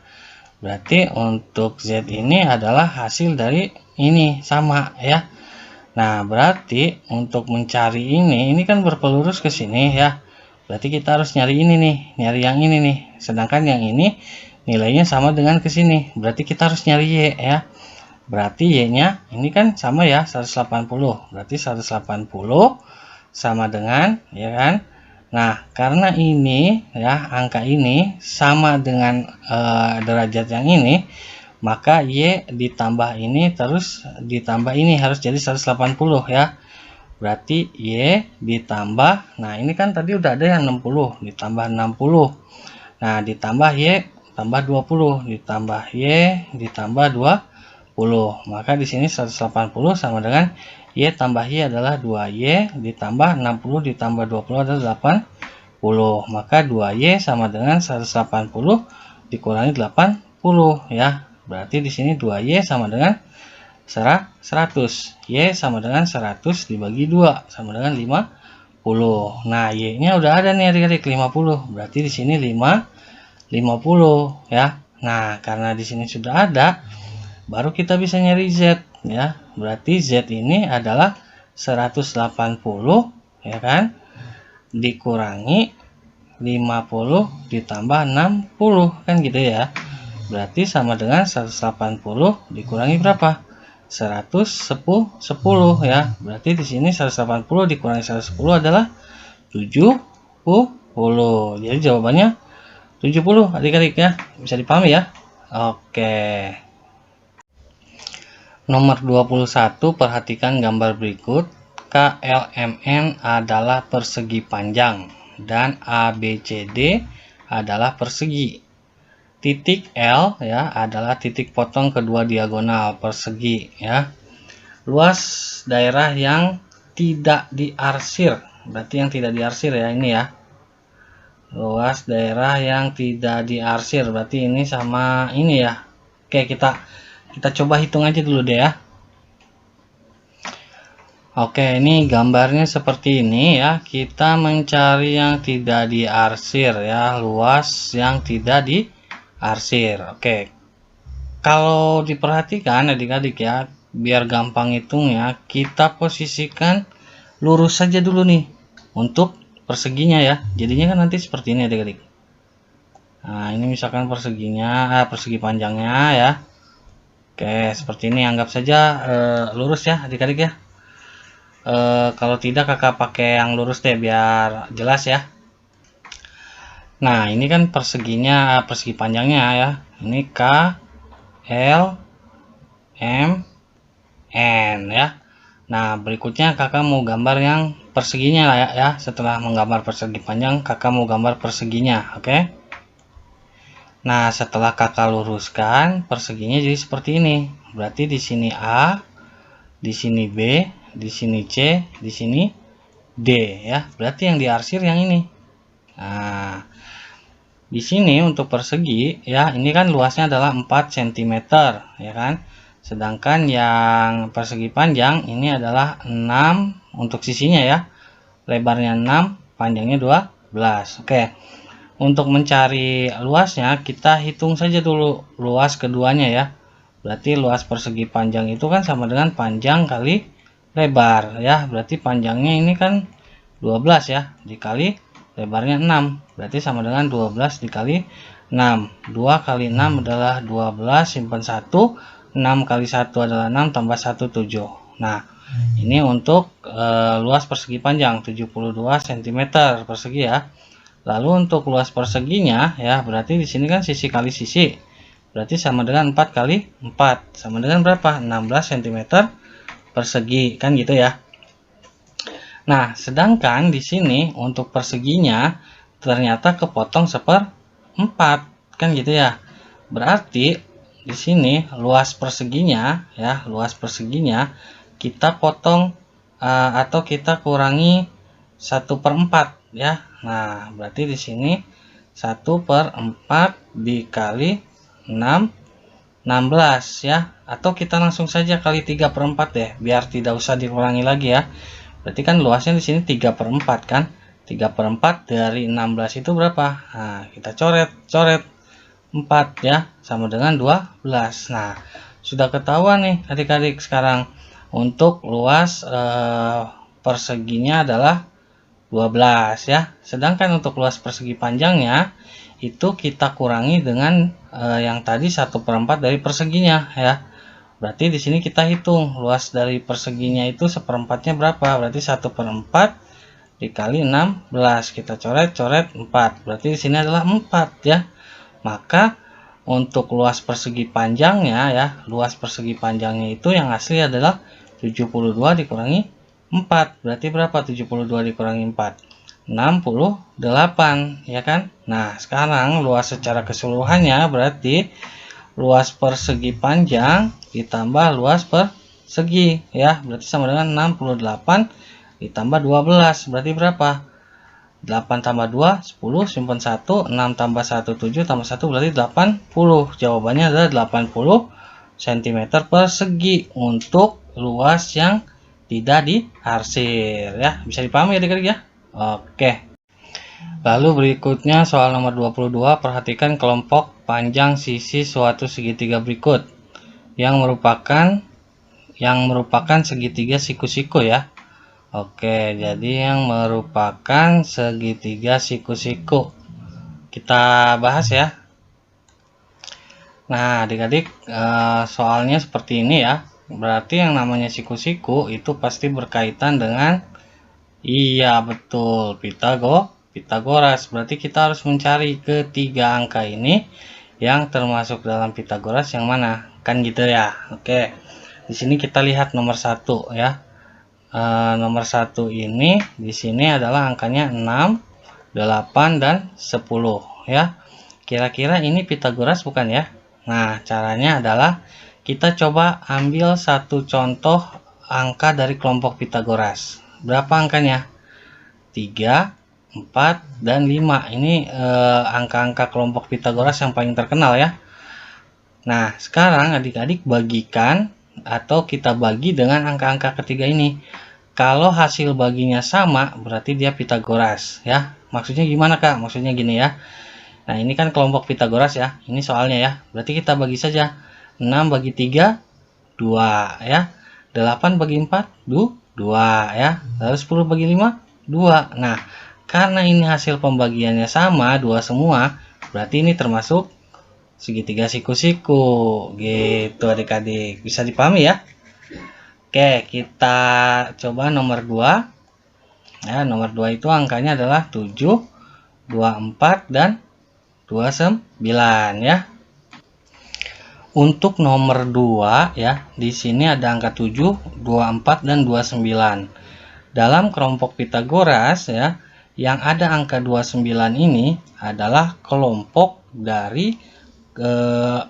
berarti untuk Z ini adalah hasil dari ini sama ya. Nah, berarti untuk mencari ini kan berpelurus ke sini ya. Berarti kita harus nyari ini nih, nyari yang ini nih. Sedangkan yang ini nilainya sama dengan ke sini. Berarti kita harus nyari Y ya. Berarti Y-nya ini kan sama ya, 180. Berarti 180 sama dengan, ya kan? Nah, karena ini ya, angka ini sama dengan derajat yang ini, maka Y ditambah ini terus ditambah ini harus jadi 180 ya. Berarti Y ditambah, nah ini kan tadi udah ada yang 60, ditambah 60. Nah, ditambah Y tambah 20, ditambah Y ditambah 20. Maka di sini 180 sama dengan Y tambah Y adalah 2Y ditambah 60 ditambah 20 adalah 80. Maka 2Y sama dengan 180 dikurangi 80 ya. Berarti di sini 2Y sama dengan 100. Y sama dengan 100 dibagi 2 sama dengan 50. Nah, Y-nya udah ada nih adik-adik, 50. Berarti di sini 50 ya. Nah, karena di sini sudah ada, baru kita bisa nyari Z ya. Berarti Z ini adalah 180 ya kan, dikurangi 50 ditambah 60 kan gitu ya. Berarti sama dengan 180 dikurangi berapa? 110 ya. Berarti di sini 180 dikurangi 110 adalah 70. Jadi jawabannya 70 adik-adik ya. Bisa dipahami ya? Oke. Nomor 21, perhatikan gambar berikut. KLMN adalah persegi panjang dan ABCD adalah persegi. Titik L ya adalah titik potong kedua diagonal persegi ya. Luas daerah yang tidak diarsir, berarti yang tidak diarsir ya ini ya. Luas daerah yang tidak diarsir berarti ini sama ini ya. Oke, kita coba hitung aja dulu deh ya. Oke, ini gambarnya seperti ini ya. Kita mencari yang tidak diarsir ya, luas yang tidak diarsir. Oke. Kalau diperhatikan adik-adik ya, biar gampang hitungnya, kita posisikan lurus saja dulu nih untuk perseginya ya. Jadinya kan nanti seperti ini adik-adik. Nah, ini misalkan perseginya, persegi panjangnya ya. Oke, seperti ini, anggap saja lurus ya adik-adik ya. Kalau tidak kakak pakai yang lurus deh biar jelas ya. Nah, ini kan perseginya, persegi panjangnya ya. Ini K, L, M, N ya. Nah, berikutnya kakak mau gambar yang perseginya lah ya. Setelah menggambar persegi panjang, kakak mau gambar perseginya, oke? Nah, setelah kakak luruskan, perseginya jadi seperti ini. Berarti di sini A, di sini B, di sini C, di sini D ya. Berarti yang diarsir yang ini. Nah, di sini untuk persegi ya, ini kan luasnya adalah 4 cm ya kan. Sedangkan yang persegi panjang ini adalah 6 untuk sisinya ya. Lebarnya 6, panjangnya 12. Oke. Untuk mencari luasnya kita hitung saja dulu luas keduanya ya. Berarti luas persegi panjang itu kan sama dengan panjang kali lebar ya. Berarti panjangnya ini kan 12 ya, dikali lebarnya 6. Berarti sama dengan 12 dikali 6. 2 kali 6 adalah 12, simpan 1. 6 kali 1 adalah 6, tambah 1, 7. Nah, ini untuk luas persegi panjang 72 cm persegi ya. Lalu untuk luas perseginya ya, berarti di sini kan sisi kali sisi. Berarti sama dengan 4 kali 4. Sama dengan berapa? 16 cm persegi kan gitu ya. Nah, sedangkan di sini untuk perseginya ternyata kepotong 1/4 kan gitu ya. Berarti di sini luas perseginya ya, luas perseginya kita potong atau kita kurangi 1/4 ya. Nah, berarti di sini 1/4 dikali 6 16 ya, atau kita langsung saja kali 3/4 deh, biar tidak usah dikurangi lagi ya. Berarti kan luasnya di sini 3/4 kan. 3/4 dari 16 itu berapa? Nah, kita coret 4 ya, sama dengan 12. Nah, sudah ketahuan nih adik-adik sekarang untuk luas perseginya adalah 12 ya. Sedangkan untuk luas persegi panjangnya itu kita kurangi dengan yang tadi 1/4 dari perseginya ya. Berarti di sini kita hitung luas dari perseginya itu 1/4-nya berapa? Berarti 1/4 dikali 16. Kita coret 4. Berarti di sini adalah 4 ya. Maka untuk luas persegi panjangnya ya, luas persegi panjangnya itu yang asli adalah 72 dikurangi 4. Berarti berapa 72 dikurangi 4? 68 ya kan. Nah, sekarang luas secara keseluruhannya berarti luas persegi panjang ditambah luas persegi ya, berarti sama dengan 68 ditambah 12. Berarti berapa? 8 tambah 2 10, simpan 1, 6 tambah 1 7, tambah 1 berarti 80. Jawabannya adalah 80 cm persegi untuk luas yang tidak diarsir ya. Bisa dipahami ya adik-adik ya. Oke. Lalu berikutnya soal nomor 22, perhatikan kelompok panjang sisi suatu segitiga berikut yang merupakan segitiga siku-siku ya. Oke, jadi yang merupakan segitiga siku-siku. Kita bahas ya. Nah, adik-adik, soalnya seperti ini ya. Berarti yang namanya siku-siku itu pasti berkaitan dengan, iya betul, Pitagoras. Berarti kita harus mencari ketiga angka ini yang termasuk dalam Pitagoras yang mana, kan gitu ya. Oke, di sini kita lihat nomor 1 ya. Nomor 1 ini di sini adalah angkanya 6, 8 dan 10 ya. Kira-kira ini Pitagoras bukan ya? Nah, caranya adalah kita coba ambil satu contoh angka dari kelompok Pitagoras. Berapa angkanya? 3, 4 dan 5. Ini angka-angka kelompok Pitagoras yang paling terkenal ya. Nah, sekarang adik-adik bagikan atau kita bagi dengan angka-angka ketiga ini. Kalau hasil baginya sama, berarti dia Pitagoras ya. Maksudnya gimana Kak? Maksudnya gini ya. Nah, ini kan kelompok Pitagoras ya. Ini soalnya ya. Berarti kita bagi saja. 6 bagi 3, 2 ya. 8 bagi 4, 2 ya. Lalu 10 bagi 5, 2. Nah, karena ini hasil pembagiannya sama, 2 semua, berarti ini termasuk segitiga siku-siku. Gitu adik-adik. Bisa dipahami ya? Oke, kita coba nomor 2. Ya, nomor 2 itu angkanya adalah 7, 24 dan 29 ya. Untuk nomor 2 ya, di sini ada angka 7, 24 dan 29. Dalam kelompok Pitagoras ya, yang ada angka 29 ini adalah kelompok dari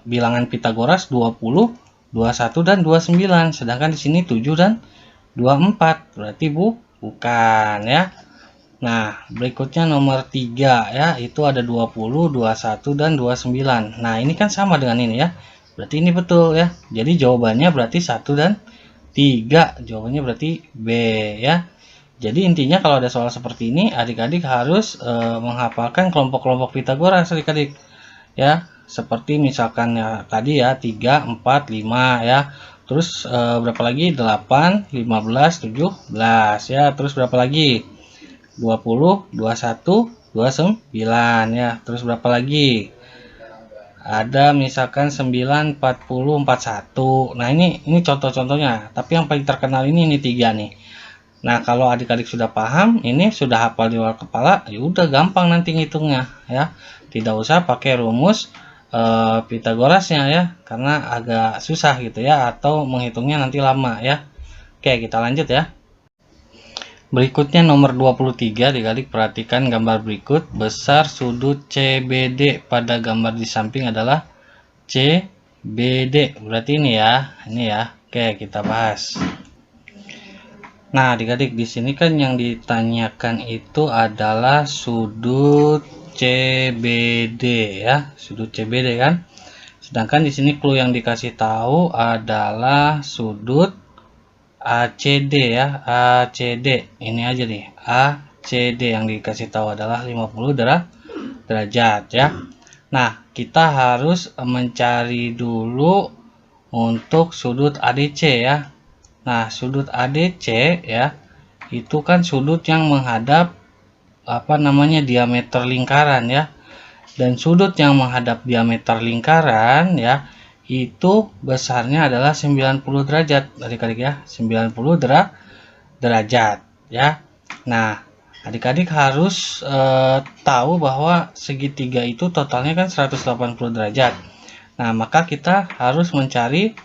bilangan Pitagoras 20, 21 dan 29. Sedangkan di sini 7 dan 24. Berarti bukan ya. Nah, berikutnya nomor 3 ya, itu ada 20, 21 dan 29. Nah, ini kan sama dengan ini ya. Berarti ini betul ya. Jadi jawabannya berarti 1 dan 3. Jawabannya berarti B ya. Jadi intinya kalau ada soal seperti ini, adik-adik harus menghafalkan kelompok-kelompok Pitagoras adik-adik ya. Seperti misalkan ya tadi ya 3, 4, 5 ya. Terus berapa lagi? 8, 15, 17 ya. Terus berapa lagi? 20, 21, 29 ya. Terus berapa lagi? Ada misalkan 9, 40, 41. Nah, ini contoh-contohnya. Tapi yang paling terkenal ini 3 nih. Nah, kalau adik-adik sudah paham, ini sudah hafal di luar kepala, ya udah gampang nanti ngitungnya ya. Tidak usah pakai rumus Pitagorasnya ya, karena agak susah gitu ya, atau menghitungnya nanti lama ya. Oke, kita lanjut ya. Berikutnya nomor 23, adik-adik perhatikan gambar berikut. Besar sudut CBD pada gambar di samping adalah CBD. Berarti ini ya, Oke, kita bahas. Nah, adik-adik di sini kan yang ditanyakan itu adalah sudut CBD ya, sudut CBD kan. Sedangkan di sini clue yang dikasih tahu adalah sudut ACD ya, ACD. Ini aja nih, ACD yang dikasih tahu adalah 50 derajat ya. Nah, kita harus mencari dulu untuk sudut ADC ya. Nah, sudut ADC ya, itu kan sudut yang menghadap diameter lingkaran ya. Dan sudut yang menghadap diameter lingkaran ya, itu besarnya adalah 90 derajat adik-adik ya, 90 derajat ya. Nah, adik-adik harus tahu bahwa segitiga itu totalnya kan 180 derajat. Nah, maka kita harus mencari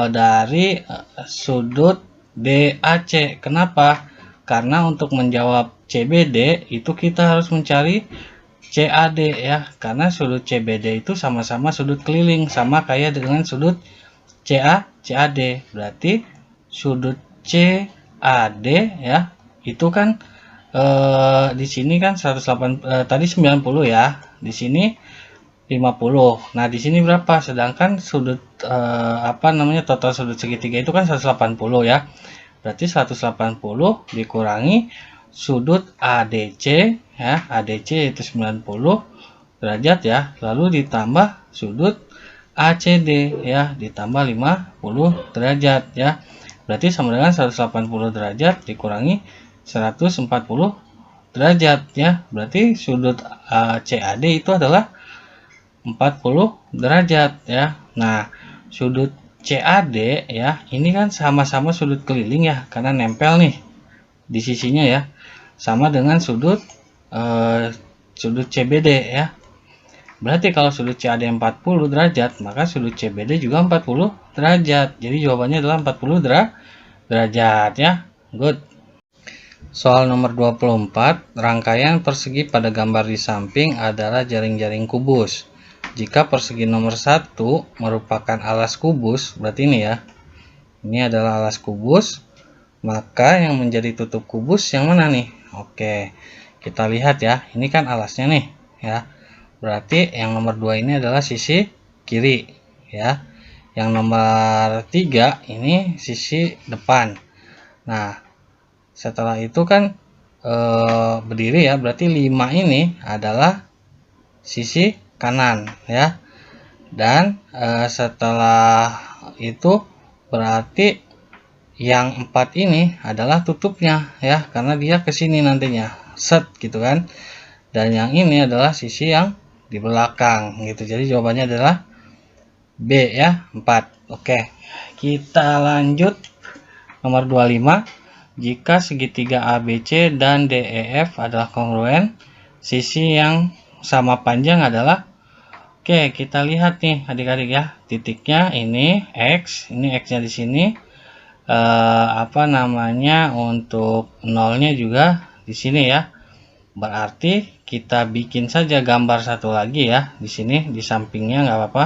dari sudut DAC. Kenapa? Karena untuk menjawab CBD itu kita harus mencari CAD ya, karena sudut CBD itu sama-sama sudut keliling, sama kayak dengan sudut CAD. Berarti sudut CAD ya, itu kan di sini kan 180 tadi 90 ya, di sini 50. Nah, di sini berapa? Sedangkan sudut total sudut segitiga itu kan 180 ya. Berarti 180 dikurangi sudut ADC ya, ADC itu 90 derajat ya, lalu ditambah sudut ACD ya, ditambah 50 derajat ya. Berarti sama dengan 180 derajat dikurangi 140 derajat ya. Berarti sudut CAD itu adalah 40 derajat ya. Nah, sudut CAD ya, ini kan sama-sama sudut keliling ya, karena nempel nih di sisinya ya. Sama dengan sudut CBD ya. Berarti kalau sudut CAD 40 derajat, maka sudut CBD juga 40 derajat. Jadi jawabannya adalah 40 derajat ya. Good. Soal nomor 24, rangkaian persegi pada gambar di samping adalah jaring-jaring kubus. Jika persegi nomor 1 merupakan alas kubus, berarti ini ya. Ini adalah alas kubus, maka yang menjadi tutup kubus yang mana nih? Oke, kita lihat ya. Ini kan alasnya nih ya. Berarti yang nomor 2 ini adalah sisi kiri ya. Yang nomor 3 ini sisi depan. Nah, setelah itu kan berdiri ya. Berarti 5 ini adalah sisi kanan ya. Dan setelah itu berarti yang 4 ini adalah tutupnya ya, karena dia ke sini nantinya set gitu kan. Dan yang ini adalah sisi yang di belakang gitu. Jadi jawabannya adalah B ya, 4. Oke, kita lanjut nomor 25. Jika segitiga ABC dan DEF adalah kongruen, sisi yang sama panjang adalah, oke, kita lihat nih adik-adik ya, titiknya ini X, ini X-nya di sini, untuk nolnya juga di sini ya. Berarti kita bikin saja gambar satu lagi ya, di sini di sampingnya nggak apa-apa.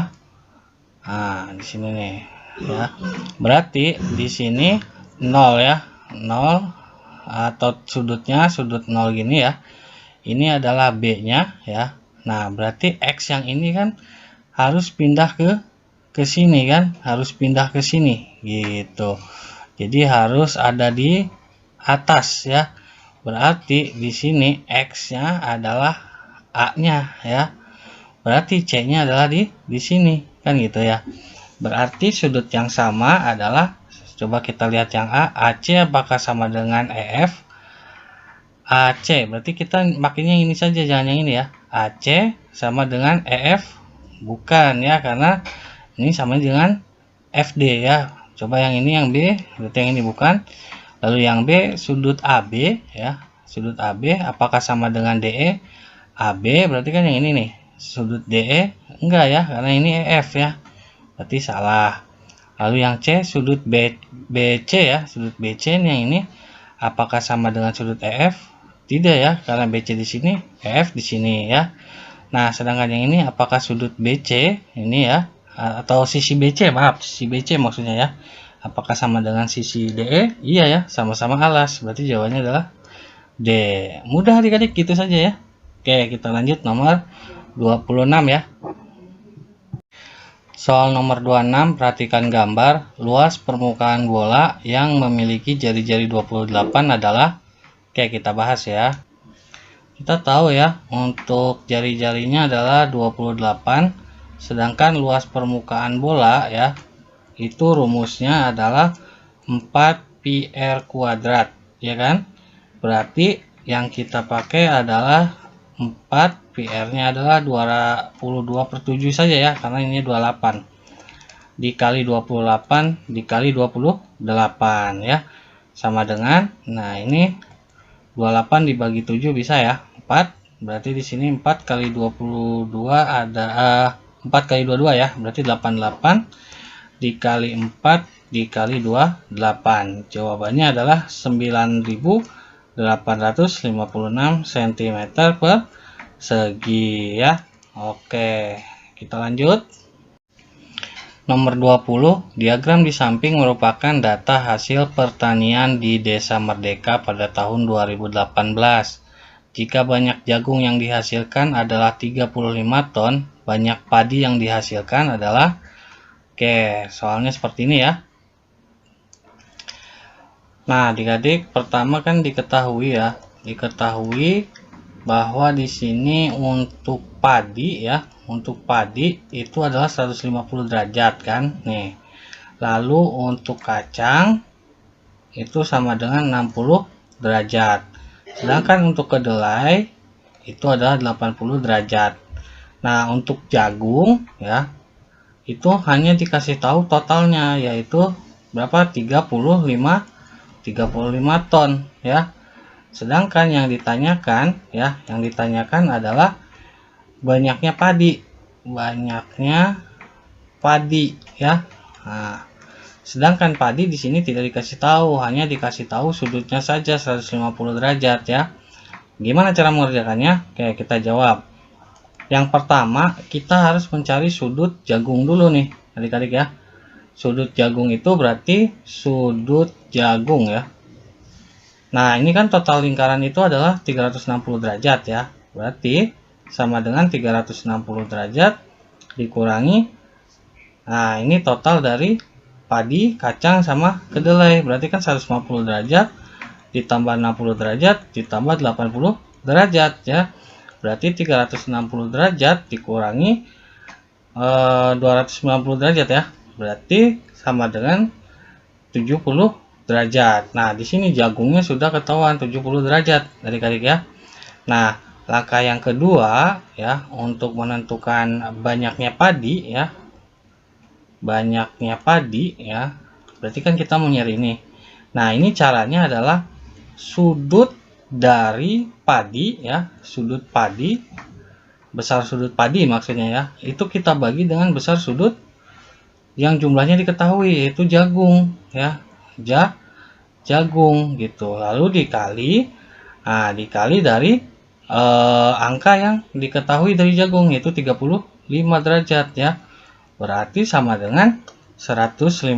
Nah, di sini nih ya. Berarti di sini 0 ya, 0 atau sudutnya sudut 0 gini ya. Ini adalah B-nya ya. Nah, berarti X yang ini kan harus pindah ke sini kan, harus pindah ke sini gitu. Jadi harus ada di atas ya. Berarti di sini X-nya adalah A-nya ya. Berarti C-nya adalah di sini kan gitu ya. Berarti sudut yang sama adalah, coba kita lihat yang A, AC apakah sama dengan EF? AC, berarti kita makanya ini saja, jangan yang ini ya. AC sama dengan EF? Bukan ya, karena ini sama dengan FD ya. Coba yang ini, yang B, berarti yang ini bukan. Lalu yang B, sudut AB ya. Sudut AB apakah sama dengan DE? AB berarti kan yang ini nih. Sudut DE enggak ya, karena ini EF ya. Berarti salah. Lalu yang C, sudut BC ya. Sudut BC yang ini apakah sama dengan sudut EF? Tidak ya, karena BC di sini, EF di sini ya. Nah, sedangkan yang ini apakah sudut BC ini ya, atau sisi BC, maaf, sisi BC maksudnya ya. Apakah sama dengan sisi DE? Iya ya, sama-sama alas. Berarti jawabannya adalah D. Mudah adik-adik, gitu saja ya. Oke, kita lanjut nomor 26 ya. Soal nomor 26, perhatikan gambar. Luas permukaan bola yang memiliki jari-jari 28 adalah, oke kita bahas ya. Kita tahu ya, untuk jari-jarinya adalah 28, sedangkan luas permukaan bola ya, itu rumusnya adalah 4πr kuadrat, ya kan? Berarti yang kita pakai adalah 4, PR-nya adalah 22/7 saja ya, karena ini 28 dikali 28 dikali 28 ya, sama dengan, nah ini 28 dibagi 7 bisa ya, 4. Berarti di sini 4 kali 22 ada 4 kali 22 ya, berarti 88 dikali 4 dikali 28. Jawabannya adalah 9.856 cm persegi ya. Oke, kita lanjut. Nomor 20, diagram di samping merupakan data hasil pertanian di Desa Merdeka pada tahun 2018. Jika banyak jagung yang dihasilkan adalah 35 ton, banyak padi yang dihasilkan adalah, oke, soalnya seperti ini ya. Nah, adik-adik, pertama kan diketahui bahwa di sini untuk padi ya, untuk padi itu adalah 150 derajat kan nih. Lalu untuk kacang itu sama dengan 60 derajat. Sedangkan untuk kedelai itu adalah 80 derajat. Nah, untuk jagung ya, itu hanya dikasih tahu totalnya yaitu berapa? 35 ton ya. Sedangkan yang ditanyakan adalah banyaknya padi ya. Nah, sedangkan padi di sini tidak dikasih tahu, hanya dikasih tahu sudutnya saja 150 derajat ya. Gimana cara mengerjakannya? Oke, kita jawab. Yang pertama, kita harus mencari sudut jagung dulu nih, adik-adik ya. Sudut jagung itu berarti sudut jagung ya. Nah, ini kan total lingkaran itu adalah 360 derajat ya. Berarti sama dengan 360 derajat dikurangi. Nah, ini total dari padi, kacang, sama kedelai. Berarti kan 150 derajat ditambah 60 derajat ditambah 80 derajat ya. Berarti 360 derajat dikurangi 290 derajat ya. Berarti sama dengan 70 derajat. Nah, di sini jagungnya sudah ketahuan 70 derajat adik-adik ya. Nah, langkah yang kedua ya, untuk menentukan banyaknya padi ya. Berarti kan kita mau nyari ini. Nah, ini caranya adalah sudut dari padi ya, besar sudut padi maksudnya ya. Itu kita bagi dengan besar sudut yang jumlahnya diketahui yaitu jagung ya. Jagung gitu, lalu dikali dari angka yang diketahui dari jagung yaitu 35 derajat ya. Berarti sama dengan 150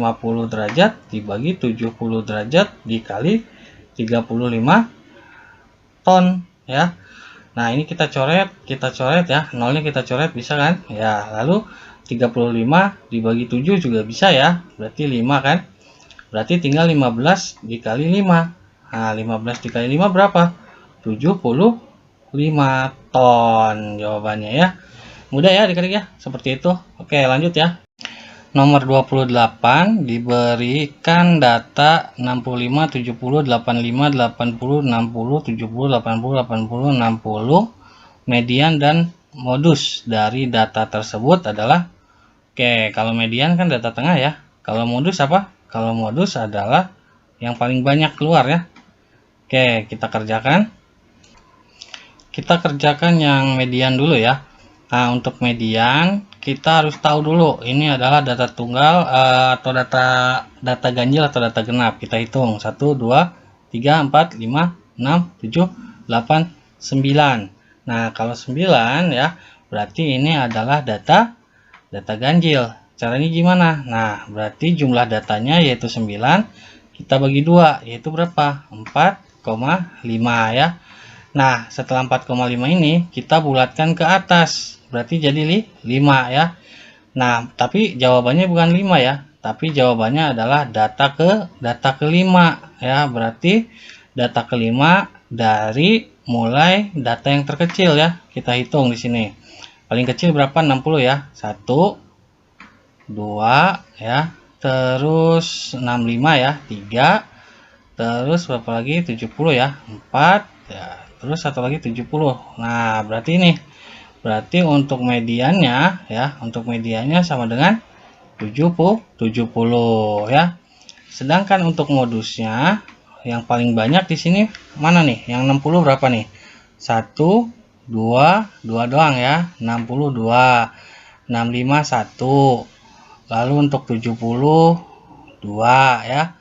derajat dibagi 70 derajat dikali 35 ton ya. Nah, ini kita coret ya, nolnya kita coret bisa kan ya. Lalu 35 dibagi 7 juga bisa ya, berarti 5 kan. Berarti tinggal 15 dikali 5. Nah, 15 dikali 5 berapa? 75 ton jawabannya ya. Mudah ya adik-adik ya, seperti itu. Oke, lanjut ya. Nomor 28 diberikan data 65, 70, 85, 80, 60, 70, 80, 80, 60. Median dan modus dari data tersebut adalah, oke, kalau median kan data tengah ya. Kalau modus apa? Kalau modus adalah yang paling banyak keluar ya. Oke, kita kerjakan. Kita kerjakan yang median dulu ya. Nah, untuk median kita harus tahu dulu ini adalah data tunggal atau data ganjil atau data genap. Kita hitung 1, 2, 3, 4, 5, 6, 7, 8, 9. Nah, kalau 9 ya, berarti ini adalah data ganjil. Caranya gimana? Nah, berarti jumlah datanya yaitu 9, kita bagi 2, yaitu berapa? 4,5 ya. Nah, setelah 4,5 ini kita bulatkan ke atas, berarti jadi 5 ya. Nah, tapi jawabannya bukan 5 ya, tapi jawabannya adalah data kelima ya. Berarti data kelima dari mulai data yang terkecil ya. Kita hitung di sini. Paling kecil berapa? 60 ya. 1 2 ya. Terus 65 ya, 3. Terus berapa lagi? 70 ya, 4 ya. Terus satu lagi 70. Nah, berarti ini. Berarti untuk mediannya ya, untuk mediannya sama dengan 70 ya. Sedangkan untuk modusnya yang paling banyak di sini mana nih? Yang 60 berapa nih? 1 2 doang ya. 62. 65 1. Lalu untuk 70 2 ya.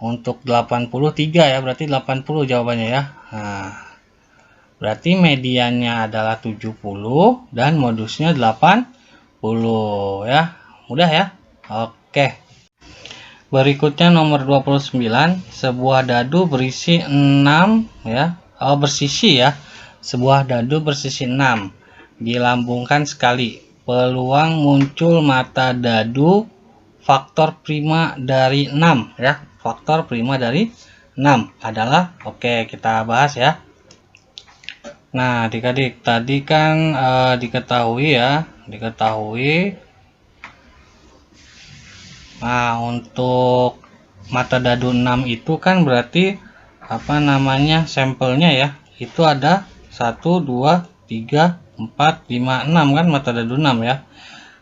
Untuk 83 ya, berarti 80 jawabannya ya. Nah, berarti mediannya adalah 70 dan modusnya 80 ya. Mudah ya? Oke. Berikutnya nomor 29, sebuah dadu berisi 6 ya. Bersisi ya. Sebuah dadu bersisi 6 dilambungkan sekali. Peluang muncul mata dadu faktor prima dari 6 ya. Faktor prima dari 6 adalah, oke, kita bahas ya. Nah, adik-adik, tadi kan diketahui ya, nah, untuk mata dadu 6 itu kan berarti apa namanya, sampelnya ya, itu ada 1 2 3 4 5 6 kan, mata dadu 6 ya.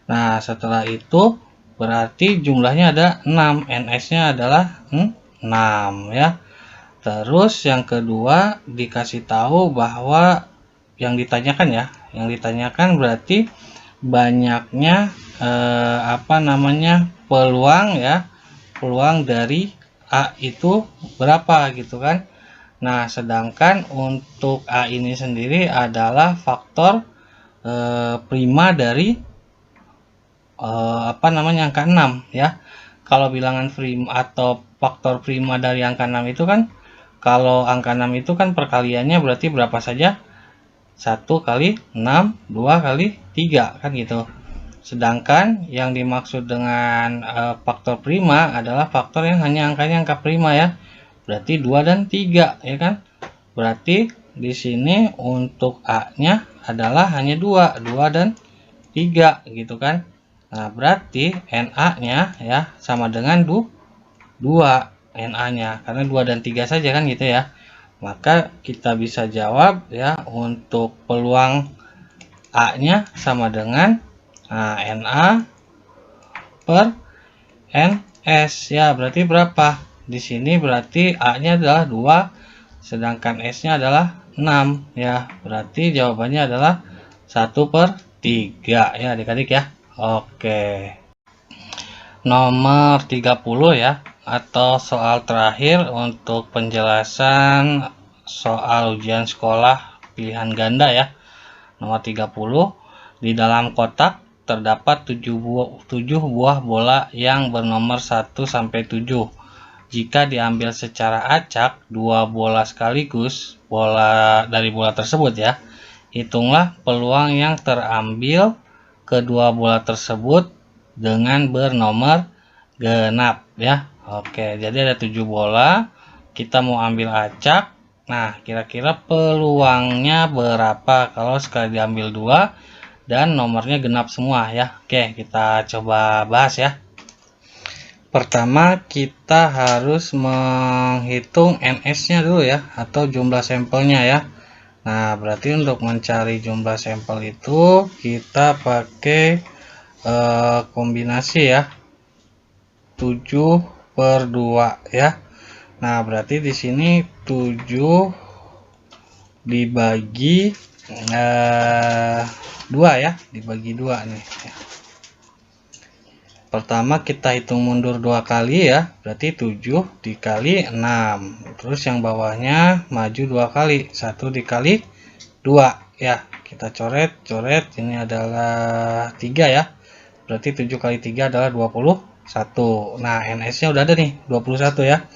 Nah, setelah itu berarti jumlahnya ada 6, NS-nya adalah 6 ya. Terus yang kedua dikasih tahu bahwa yang ditanyakan ya, yang ditanyakan berarti banyaknya apa namanya, peluang ya, peluang dari A itu berapa gitu kan. Nah, sedangkan untuk A ini sendiri adalah faktor prima dari apa namanya, angka 6 ya. Kalau bilangan prima atau faktor prima dari angka 6 itu kan, kalau angka 6 itu kan perkaliannya berarti berapa saja? 1 kali 6, 2 kali 3 kan gitu. Sedangkan yang dimaksud dengan faktor prima adalah faktor yang hanya angkanya angka prima ya. Berarti 2 dan 3 ya kan. Berarti di sini untuk A-nya adalah hanya 2 dan 3 gitu kan. Nah, berarti NA-nya ya sama dengan 2 NA-nya, karena 2 dan 3 saja kan gitu ya. Maka kita bisa jawab ya, untuk peluang A-nya sama dengan NA per NS ya. Berarti berapa? Di sini berarti A-nya adalah 2, sedangkan S-nya adalah 6 ya. Berarti jawabannya adalah 1/3 ya adik-adik ya. Oke. Nomor 30 ya, atau soal terakhir untuk penjelasan soal ujian sekolah pilihan ganda ya. Nomor 30, di dalam kotak terdapat 7 buah bola yang bernomor 1 sampai 7. Jika diambil secara acak 2 bola sekaligus dari bola tersebut ya, hitunglah peluang yang terambil kedua bola tersebut dengan bernomor genap ya. Oke, jadi ada 7 bola, kita mau ambil acak. Nah, kira-kira peluangnya berapa kalau sekali diambil 2 dan nomornya genap semua ya. Oke, kita coba bahas ya. Pertama, kita harus menghitung NS-nya dulu ya, atau jumlah sampelnya ya. Nah, berarti untuk mencari jumlah sampel itu kita pakai kombinasi ya, 7/2 ya. Nah, berarti di sini 7 dibagi 2 ya, dibagi 2 nih ya. Pertama kita hitung mundur 2 kali ya, berarti 7 dikali 6. Terus yang bawahnya maju 2 kali, 1 dikali 2 ya. Kita coret, ini adalah 3 ya. Berarti 7 kali 3 adalah 21. Nah, NS-nya udah ada nih, 21 ya.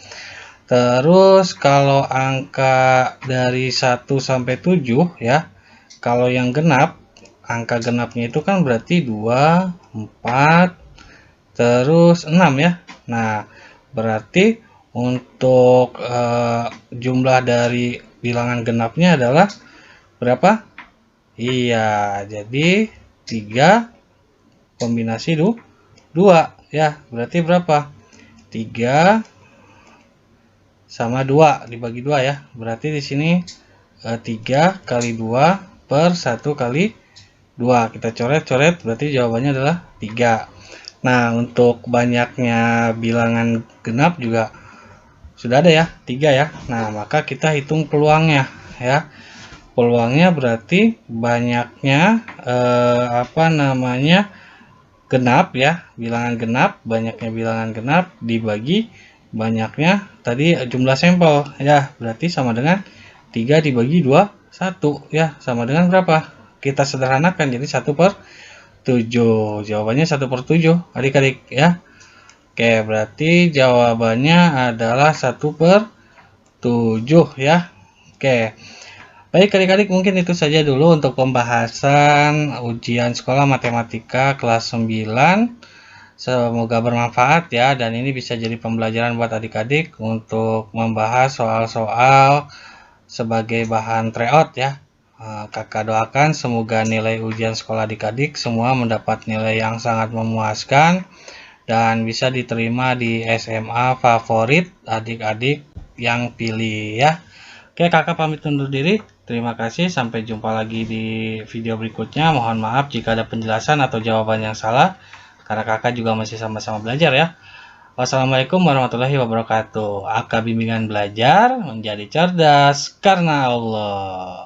Terus kalau angka dari 1 sampai 7 ya, kalau yang genap angka genapnya itu kan berarti 2, 4, terus 6 ya. Nah, berarti untuk jumlah dari bilangan genapnya adalah berapa? Iya, jadi 3 kombinasi 2 ya. Berarti berapa? 3 sama 2 dibagi 2 ya. Berarti di sini 3 kali 2 per 1 kali 2. Kita coret-coret, berarti jawabannya adalah 3. Nah, untuk banyaknya bilangan genap juga sudah ada ya, 3 ya. Nah, maka kita hitung peluangnya ya. Peluangnya berarti banyaknya genap ya, bilangan genap, banyaknya bilangan genap dibagi banyaknya tadi jumlah sampel ya, berarti sama dengan 3 dibagi 2, 1 ya, sama dengan berapa? Kita sederhanakan jadi 1/7. Jawabannya 1/7 adik-adik ya. Oke, berarti jawabannya adalah 1/7 ya. Oke. Baik adik-adik, mungkin itu saja dulu untuk pembahasan ujian sekolah matematika kelas 9. Semoga bermanfaat ya, dan ini bisa jadi pembelajaran buat adik-adik untuk membahas soal-soal sebagai bahan tryout ya. Kakak doakan semoga nilai ujian sekolah adik-adik semua mendapat nilai yang sangat memuaskan dan bisa diterima di SMA favorit adik-adik yang pilih ya. Oke, kakak pamit undur diri. Terima kasih, sampai jumpa lagi di video berikutnya. Mohon maaf jika ada penjelasan atau jawaban yang salah, karena kakak juga masih sama-sama belajar ya. Wassalamualaikum warahmatullahi wabarakatuh. AK Bimbingan Belajar menjadi cerdas karena Allah.